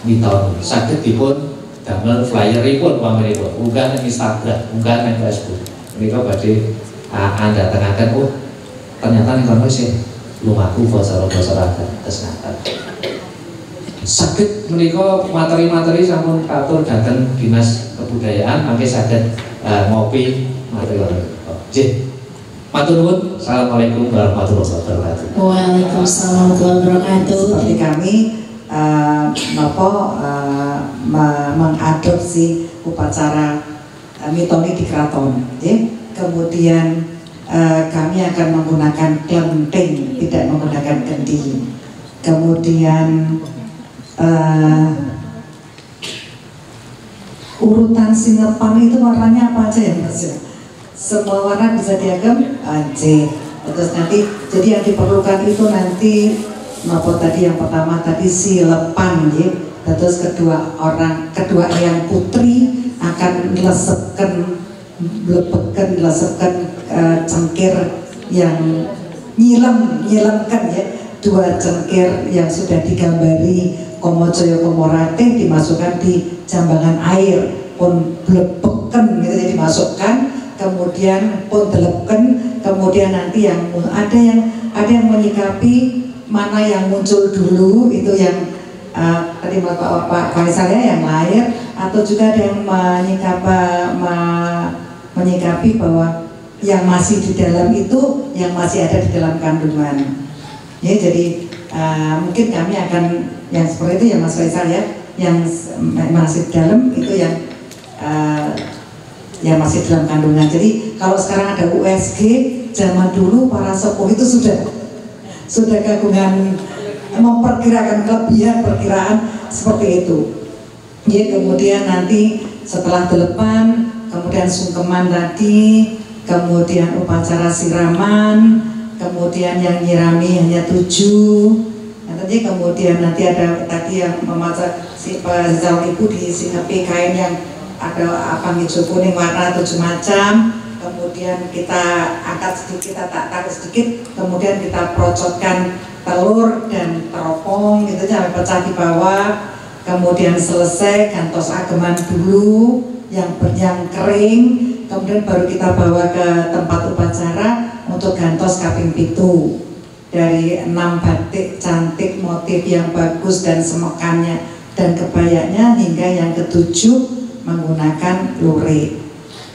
mitoni. Saged dipun damel flyeripun pamiripun, unggah nang Instagram, unggah nang Facebook. mereka badhe anda tengahkan, oh ternyata nih kono sih lumaku basa adat terus ngaten. Saged menika materi-materi sampun katur dhateng Dinas Kebudayaan mangke saged ngopi materi nggih. Matur nuwun. Assalamualaikum warahmatullahi wabarakatuh. Waalaikumsalam warahmatullahi wabarakatuh. Seperti kami mengadopsi upacara mitoni di keraton, kemudian kami akan menggunakan klenting, tidak menggunakan kendi. Kemudian urutan sinepan itu warnanya apa aja ya Mas? Semua warna bisa diagam aja. Terus nanti jadi yang diperlukan itu nanti apa tadi yang pertama tadi silepan ya. Terus kedua yang putri akan melesepkan cengkir yang nyilemkan ya, dua cengkir yang sudah digambari Komojoyo Komorate dimasukkan di jambangan air pun blebekan gitu ya, dimasukkan kemudian pun delepkan, kemudian nanti yang ada yang menyikapi mana yang muncul dulu itu yang tadi Pak Faisal ya yang lahir, atau juga ada yang menyikapi bahwa yang masih di dalam itu yang masih ada di dalam kandungan ya. Jadi mungkin kami akan yang seperti itu ya Mas Faisal ya, yang masih di dalam itu yang masih dalam kandungan. Jadi kalau sekarang ada USG, zaman dulu para sepuh itu sudah kagungan memperkirakan kelebihan perkiraan seperti itu ya. Kemudian nanti setelah delepan, kemudian sungkeman tadi, kemudian upacara siraman, kemudian yang nyirami hanya 7. Nanti kemudian nanti ada tadi yang memasak si calon ibu di singepi kain yang ada hijau kuning warna 7 macam. Kemudian kita angkat sedikit, kita tarik sedikit, kemudian kita procotkan telur dan teropong gitu sampai pecah di bawah. Kemudian selesai gantos ageman dulu yang kering, kemudian baru kita bawa ke tempat upacara untuk gantos kaping pitu dari 6 batik cantik, motif yang bagus dan semekannya dan kebayanya, hingga yang ke-7 menggunakan lurik.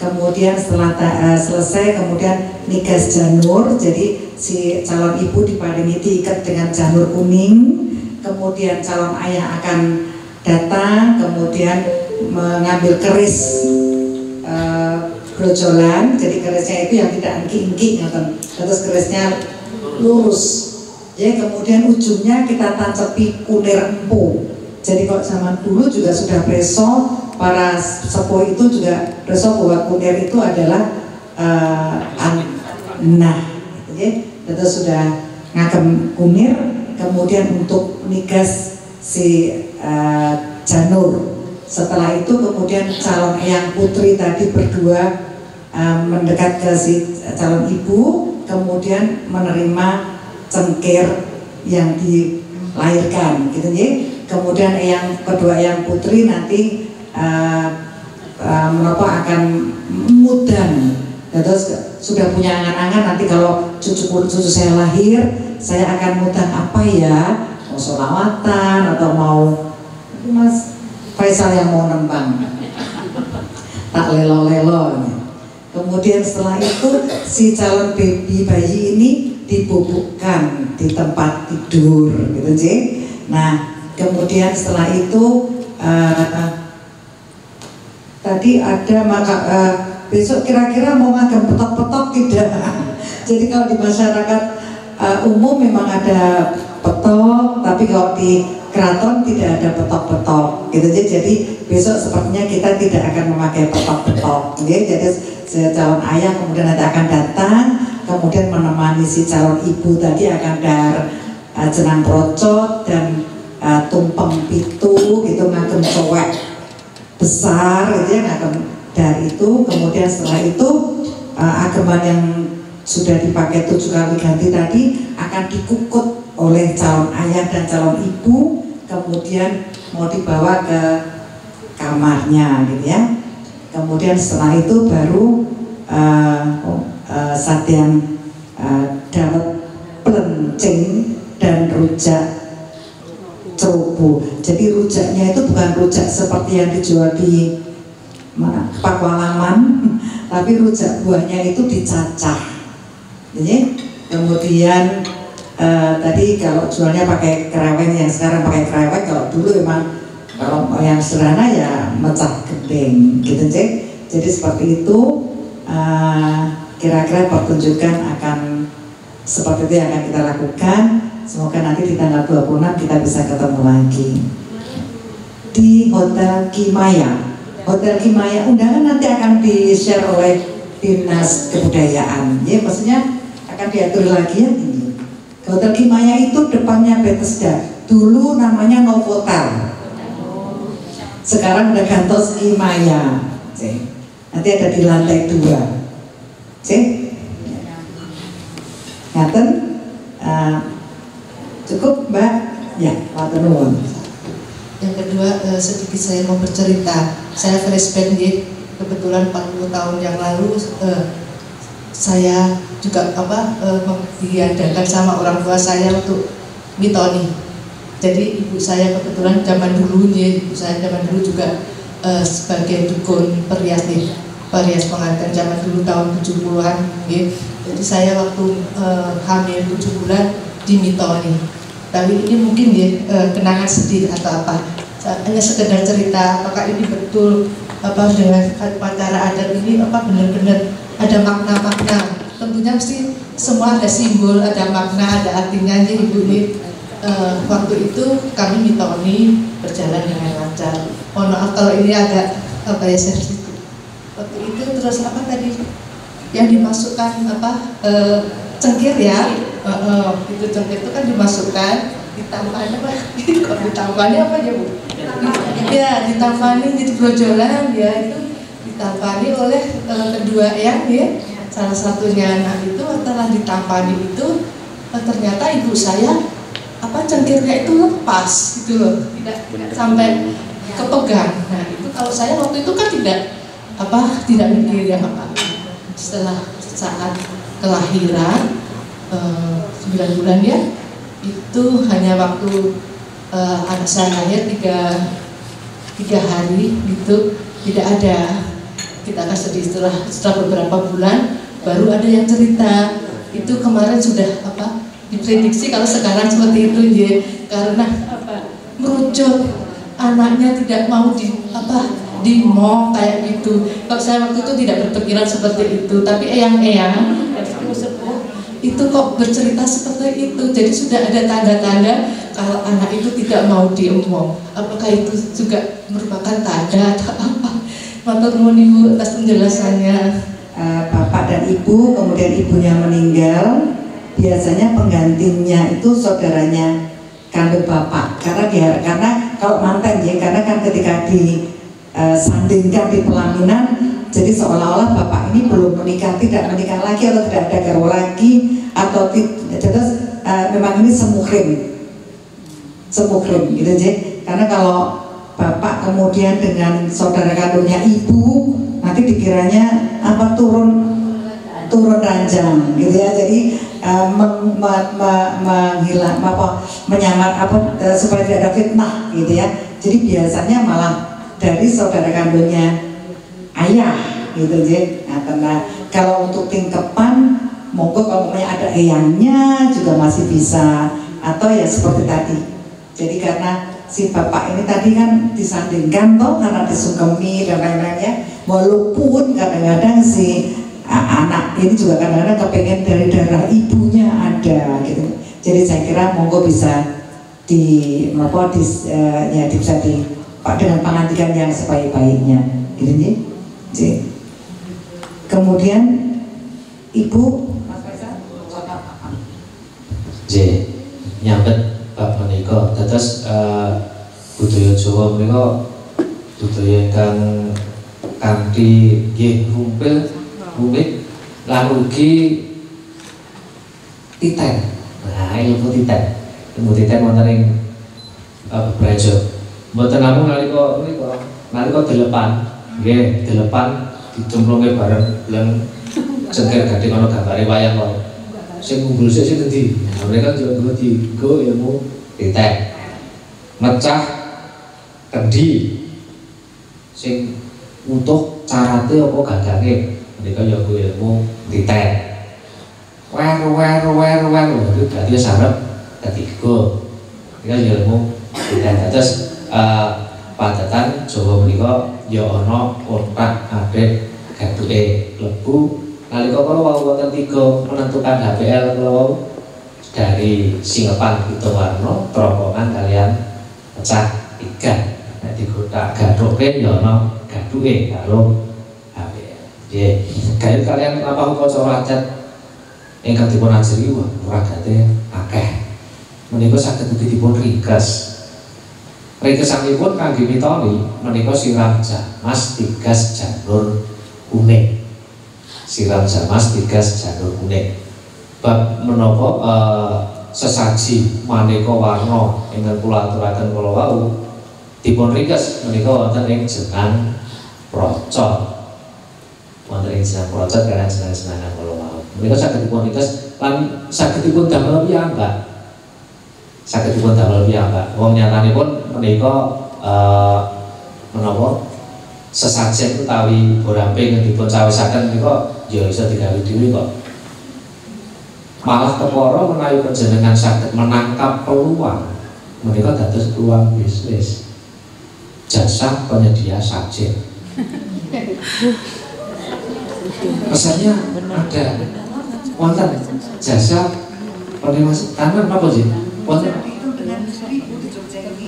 Kemudian setelah selesai, kemudian nigas janur, jadi si calon ibu diparingi diikat dengan janur kuning. Kemudian calon ayah akan datang, kemudian mengambil keris brojolan, jadi kerisnya itu yang tidak engki-engki, terus kerisnya lurus ya. Kemudian ujungnya kita tancepi kunir empu. Jadi kalau zaman dulu juga sudah preso, para sepuh itu juga preso bahwa kunir itu adalah ya. Terus sudah ngagem kunir, kemudian untuk nigas si janur. Setelah itu kemudian calon eyang putri tadi berdua mendekat ke si calon ibu, kemudian menerima cengkir yang dilahirkan gitu ya. Kemudian kedua eyang putri nanti akan mudan. Terus sudah punya angan-angan, nanti kalau cucu saya lahir, saya akan mudan apa ya, mau sholawatan atau mau Mas Faisal yang mau nembang tak lelo-lelo. Kemudian setelah itu si calon bayi ini dibubukkan di tempat tidur gitu sih. Nah kemudian setelah itu tadi ada besok kira-kira mau ngagem petok-petok tidak. Jadi kalau di masyarakat umum memang ada petok, tapi kalau di keraton tidak ada petok-petok gitu. Jadi besok sepertinya kita tidak akan memakai petok-petok gitu. Jadi calon ayah kemudian nanti akan datang, kemudian menemani si calon ibu tadi akan dar jenang procot dan tumpeng pitu gitu, ngagem cowek besar gitu ya, ngagem dar itu. Kemudian setelah itu ageman yang sudah dipakai 7 kali ganti tadi akan dikukut oleh calon ayah dan calon ibu, kemudian mau dibawa ke kamarnya gitu ya. Kemudian setelah itu baru sadean dawet plencing dan rujak cerubu. Jadi rujaknya itu bukan rujak seperti yang dijual di mana Pakualaman, tapi rujak buahnya itu dicacah. Jadi kemudian tadi kalau jualnya pakai kereweng, yang sekarang pakai kereweng. Kalau dulu memang kalau yang sederhana ya mecah gendeng gitu sih. Jadi seperti itu, kira-kira pertunjukan akan seperti itu yang akan kita lakukan. Semoga nanti di tanggal 26 kita bisa ketemu lagi di Hotel Kimaya. Hotel Kimaya, undangan nanti akan di-share oleh Dinas Kebudayaan. Ya, maksudnya akan diatur lagi ya ini. Hotel Kimaya itu depannya Bethesda. Dulu namanya Novotel. Sekarang udah Gantos Kimaya. Nanti ada di lantai 2. Ngaten? Cukup Mbak? Ya, matur nuwun. Yang kedua, sedikit saya mau bercerita. Saya flashback nih, kebetulan 40 tahun yang lalu saya juga diadakan sama orang tua saya untuk mitoni. Jadi ibu saya kebetulan zaman dulu juga sebagai dukun perias pengantin zaman dulu tahun 70-an. Jadi saya waktu hamil 7 bulan dimitoni. Tapi ini mungkin kenangan sedih atau apa. Hanya sekedar cerita apakah ini betul dengan upacara adat ini benar-benar ada makna-makna. Tentunya mesti semua ada simbol, ada makna, ada artinya. Jadi ibu ini waktu itu kami mitoni berjalan dengan lancar. Mohon maaf kalau ini agak sensitif. Waktu itu terus tadi yang dimasukkan cengkir ya. Itu cengkir itu kan dimasukkan, ditampani apa? Kok ditampani apa ya Bu? Ya ditampani di brojolan ya, itu ditampani oleh kedua eyang ya. Salah satunya anak itu setelah ditampani itu ternyata ibu saya cengkirnya itu lepas gitu loh, tidak sampai kepegang. Nah itu kalau saya waktu itu kan tidak mikir ya apa. Setelah saat kelahiran 9 bulan ya, itu hanya waktu anak saya lahir 3 hari gitu, tidak ada. Kita akan sedih setelah beberapa bulan baru ada yang cerita. Itu kemarin sudah diprediksi kalau sekarang seperti itu ya, karena merucut anaknya tidak mau dimong kayak gitu. Kalau saya waktu itu tidak berpikiran seperti itu, tapi eyang-eyang dan sepuh-sepuh itu kok bercerita seperti itu. Jadi sudah ada tanda-tanda kalau anak itu tidak mau diemong. Apakah itu juga merupakan tanda atau apa? Matur nuwun Ibu atas penjelasannya. Bapak dan Ibu, kemudian ibunya meninggal, biasanya penggantinya itu saudaranya kandung bapak. Karena kalau mantan ya, karena kan ketika disandingkan di pelaminan, jadi seolah-olah bapak ini belum menikah, tidak menikah lagi atau tidak ada garwa lagi, atau terus memang ini semuhrim gitu aja. Karena kalau bapak kemudian dengan saudara kandungnya ibu, nanti dikiranya turun ranjang gitu ya. Jadi menyamar supaya tidak ada fitnah gitu ya. Jadi biasanya malah dari saudara kandungnya ayah gitu aja. Nah, karena kalau untuk tingkepan, monggo kalau ada eyangnya juga masih bisa, atau ya seperti tadi. Jadi karena si bapak ini tadi kan disandingkan karena disungkemi dan lain-lainnya, walaupun kadang-kadang si anak ini juga kadang-kadang kepengen dari darah ibunya ada gitu. Jadi saya kira monggo bisa bisa dengan pengantikan yang sebaik-baiknya gitu nih. Kemudian Ibu Mas Faisal nyambet Pak menika dados budaya Jawa menika budaya kang kanthi nggih rumit lan ugi titen. Nah, ilmu titen wonten ing Braja. Mboten namung nalika delepan, nggih, delepan dicemplungke bareng bilang cengkir gading ana gambare wayang kok. Sing ngumpul sik sing endi? Nah, mereka juga dulu digo ilmu titek. Mecah kendi sing utuh carate apa gagange. Mereka ya ilmu titek. Wer itu berarti sarep ketiga. Mereka ilmu titek. Terus padatan Jawa menika ya ana otak adik gaduke lebu nalika kala wau wonten 3 menentukan HPL kala wau dari Singepan Pitowarno teropongan kalian pecah 3. Nek digotak gaduke ya ana gaduke karo HPL. Nggih, gawe kalian apa upacara adat ingkang dipun ajari ragate akeh. Menika saged ugi dipun ringkes. Ringkesanipun kangge mitoni menika siram jamas tigas janur kuning. Siram jamas tigas janur kuning. Bab menapa sesaji maneka warna ingkang kula aturaken kala wau dipun ringkes menika wonten ing jenang procot. Wonten ing jenang procot kaliyan jenang-jenangan kala wau. Menika saged dipun ringkes lan saged dipun damel piyambak. Saged dipun damel piyambak. Wong nyatanipun menika menapa sesajen utawi boramping yang dipun cawisaken menika ya iso digawe dhewe kok. Malah kepara menawi panjenengan saged menangkap peluang menika dados peluang bisnis. Jasa penyedia sajen. Pesannya ada wonten jasa penemas tanam apa sih?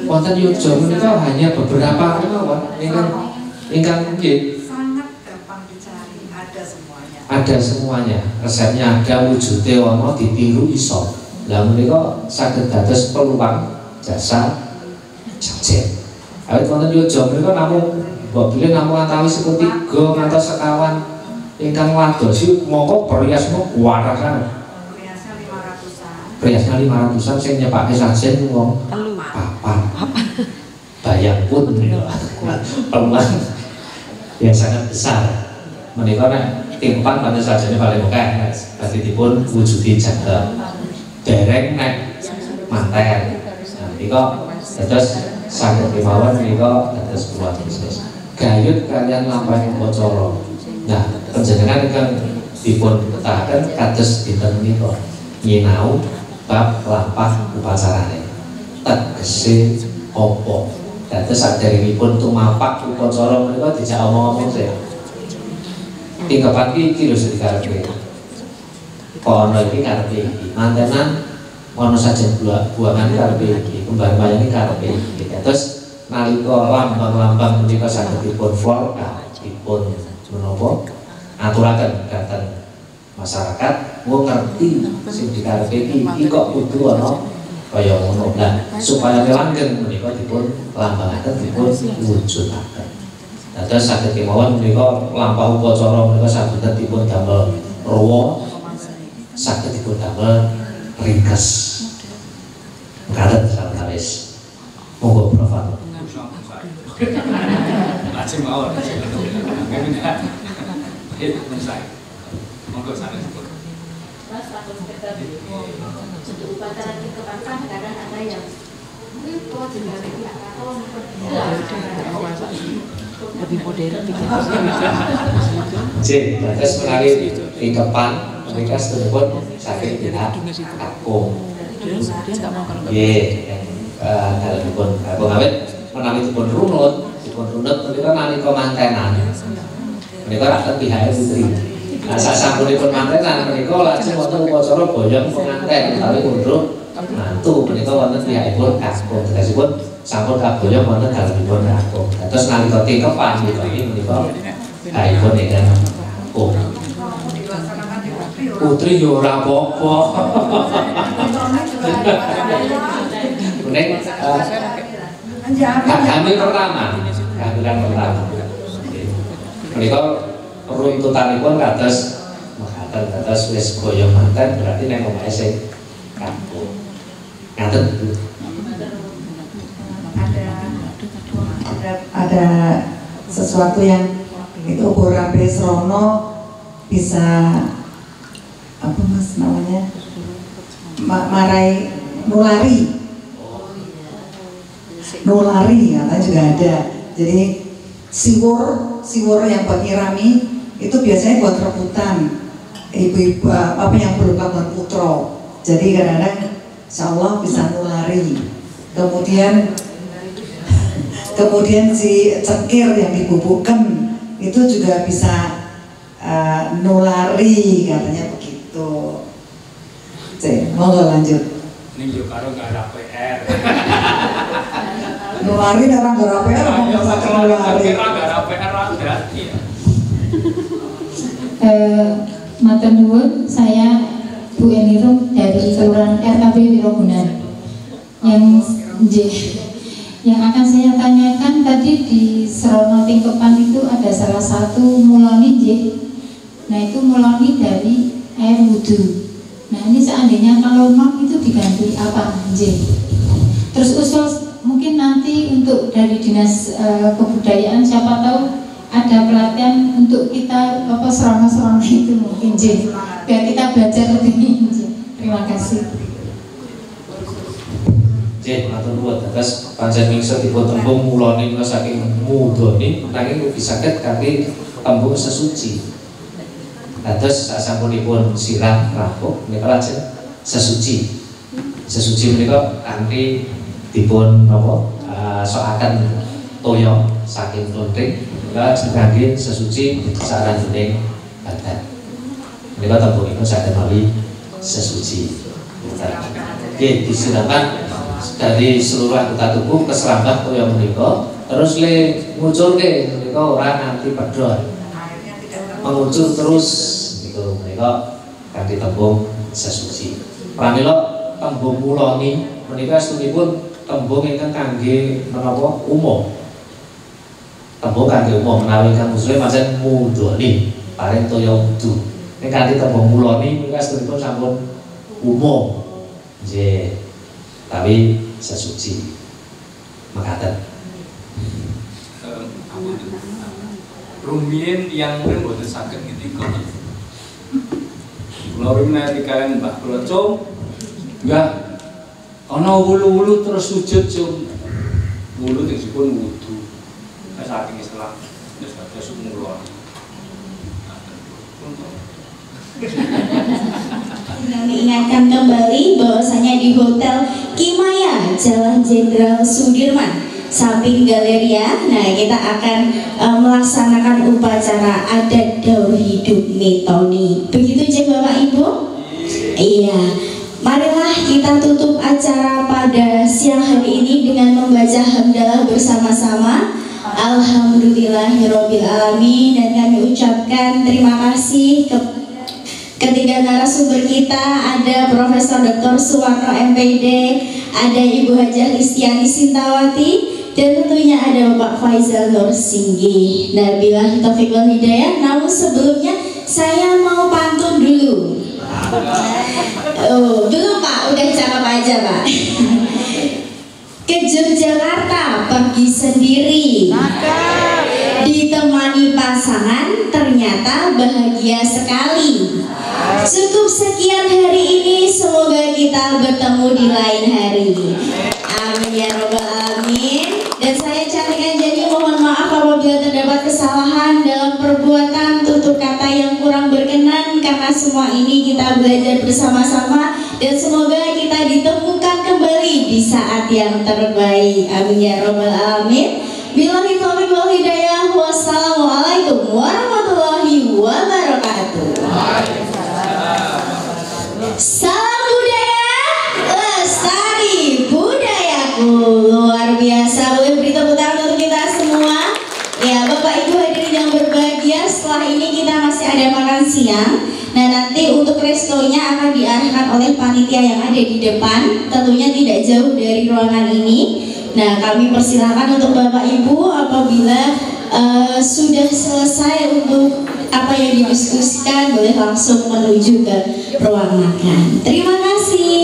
Wonten Yojo menika hanya beberapa kemawon ingkang nggih sangat gampang dicari, ada semuanya. Resepnya ada, wujude ana, ditiru iso. Lah menika saged dados peluang jasa sajen. Awit wonten Yojo menika namung mbok bilih namung antawis 3 ngantos sekawan ingkang wadosi mongko periasmu kuwarasan. Periasnya 500-an sing nyepake sajen wong papan. Bayang pun peluang yang sangat besar. Menika nek timpan pada sajane paling akeh berarti dipun wujudi jangkep. Dereng nek manten. Nah menika dados saged kemawon menika dados peluang bisnis. Gayut kalian lampahi upacara. Nah, panjenengan ingkang dipun betahaken kados dinten menika nyinau bab lampah upacarane. Tegese apa? Dados saderengipun tumapak upacara menika dijak omong-omong sih. Tingkapan iki lho sing dikarepe. Kono iki karepe iki. Mantenan ana sajen buangan karepe iki, kembar mayang karepe iki. Terus nalika lambang-lambang menika saged dipun flora, dipun menapa aturaken dhateng masyarakat wong ngerti sing dikarepe iki kok kudu ana kaya ngono. Nah, supaya langgeng menika dipun lambangaken dipun wujudaken. Dados saged kemawon menika lampah upacara menika saged dipun damel rawa, saged dipun damel ringkes. Ngaten sawetawis. Monggo Prof. Lajeng mawon. Monggo sanes. Mas takut sekedar untuk upacara kepantan kadang ada yang kok juga pihak atau lebih modern bikin terus menawi tingkepan mereka sedepun sakit pihak kakung. Nggih, dalem kakung awit menawi dipun runut menika nalika mantenan. Menika raket pihake putri. Nah, sasampunipun mantenan menika lajeng wonten upacara boyong penganten utawi ngundhuh mantu menika wonten pihakipun kakung. Tegesipun sampun kaboyong wonten dalemipun kakung. Terus nalika tingkepan menika kaipun ingkang kakung. Putri yo ora apa-apa. Nek hamil pertama. Menika runtutanipun kados mekaten kados wis boyong manten berarti nek omahe sing kampung. Ngaten Bu. Ada sesuatu yang Itu Borabe Srono bisa apa mas namanya marai nulari katanya juga ada. Jadi siwur yang buat nyirami itu biasanya buat rebutan ibu-ibu apa yang berhubungan putro. Jadi kadang-kadang insya Allah bisa nulari. Kemudian si cengkir yang dibubukkan itu juga bisa nulari katanya begitu. Monggo lanjut. Ini juga karo nggak ada PR. Nulari orang nggak ada PR, mau nggak nulari. Nggak ada PR ada. Matur nuwun, saya Bu Enirum dari Kelurahan RKB Wirogunan. Yang akan saya tanyakan tadi di Serono Tingkepan itu ada salah satu muloni nggih. Nah itu muloni dari air wudhu. Nah ini seandainya kalau non itu diganti apa nggih? Terus usul mungkin nanti untuk dari dinas kebudayaan siapa tahu ada pelatihan untuk kita apa Serono itu mungkin nggih. Biar kita belajar lebih nggih. Terima kasih. Jadi matur nuwun terus pancen mingse dipun tembung muloni kula saking mudhoni nanging ugi saged kanthi tembung sesuci. Dados sasampunipun sirah rampung menika lajeng sesuci. Sesuci menika kanthi dipun napa soaken toya saking klonthing menika kangge sesuci saranjening badan. Menika tembungipun saged mawi sesuci. Oke, disilakan dari seluruh anggota tubuh keserambah toya menika terus le ngucurke menika ora nganti pedhot mengucur terus niku menika kanthi tembung sesuci. Pramila tembung muloni menika astunipun tembung ingkang kangge menapa umum. Tembung kangge umum menawi ingkang muslim pancen mudhoni paring toya wudu. Nek kanthi tembung muloni menika astunipun sampun umum. Nggih. Tapi sesuci makaten. Rumiyin yang mungkin boten saged ngendika. Kula menawi kalian Mbah kula cum, enggak ana wulu-wulu terus sujud cum. Wulu tegesipun wudu. Saking Islam wis kados mulon. Kami ingatkan kembali bahwasanya di Hotel Kimaya Jalan Jenderal Sudirman samping Galeria, nah kita akan melaksanakan upacara adat daur hidup Mitoni. Begitu aja Bapak Ibu? Iya. Marilah kita tutup acara pada siang hari ini dengan membaca hamdalah bersama-sama. Alhamdulillahirabbil alamin, dan kami ucapkan terima kasih ketiga narasumber kita, ada Profesor Dr. Suwarno MPD, ada Ibu Hajah Listiani Sintawati, dan tentunya ada Bapak Faizal Nur Singgi. Nah, billahi taufiq wal hidayah. Namun sebelumnya saya mau pantun dulu. Dulu Pak, udah cakep aja Pak. Ke Yogyakarta pergi sendiri, ditemani pasangan ternyata bahagia sekali. Cukup sekian hari ini, semoga kita bertemu di lain hari. Amin ya robbal alamin. Dan saya carikan janji, mohon maaf apabila terdapat kesalahan dalam perbuatan, tutur kata yang kurang berkenan, karena semua ini kita belajar bersama-sama dan semoga kita ditemukan kembali di saat yang terbaik. Amin ya robbal alamin. Billahi taufiq wal hidayah. Wassalamualaikum warahmatullahi wabarakatuh. Salam budaya, lestari budayaku. Luar biasa, boleh beri tepuk tangan untuk kita semua. Ya, Bapak Ibu hadirin yang berbahagia, setelah ini kita masih ada makan siang. Nah, nanti untuk restonya akan diarahkan oleh panitia yang ada di depan, tentunya tidak jauh dari ruangan ini. Nah, kami persilakan untuk Bapak Ibu apabila sudah selesai untuk apa yang didiskusikan, boleh langsung menuju ke ruang makan. Terima kasih.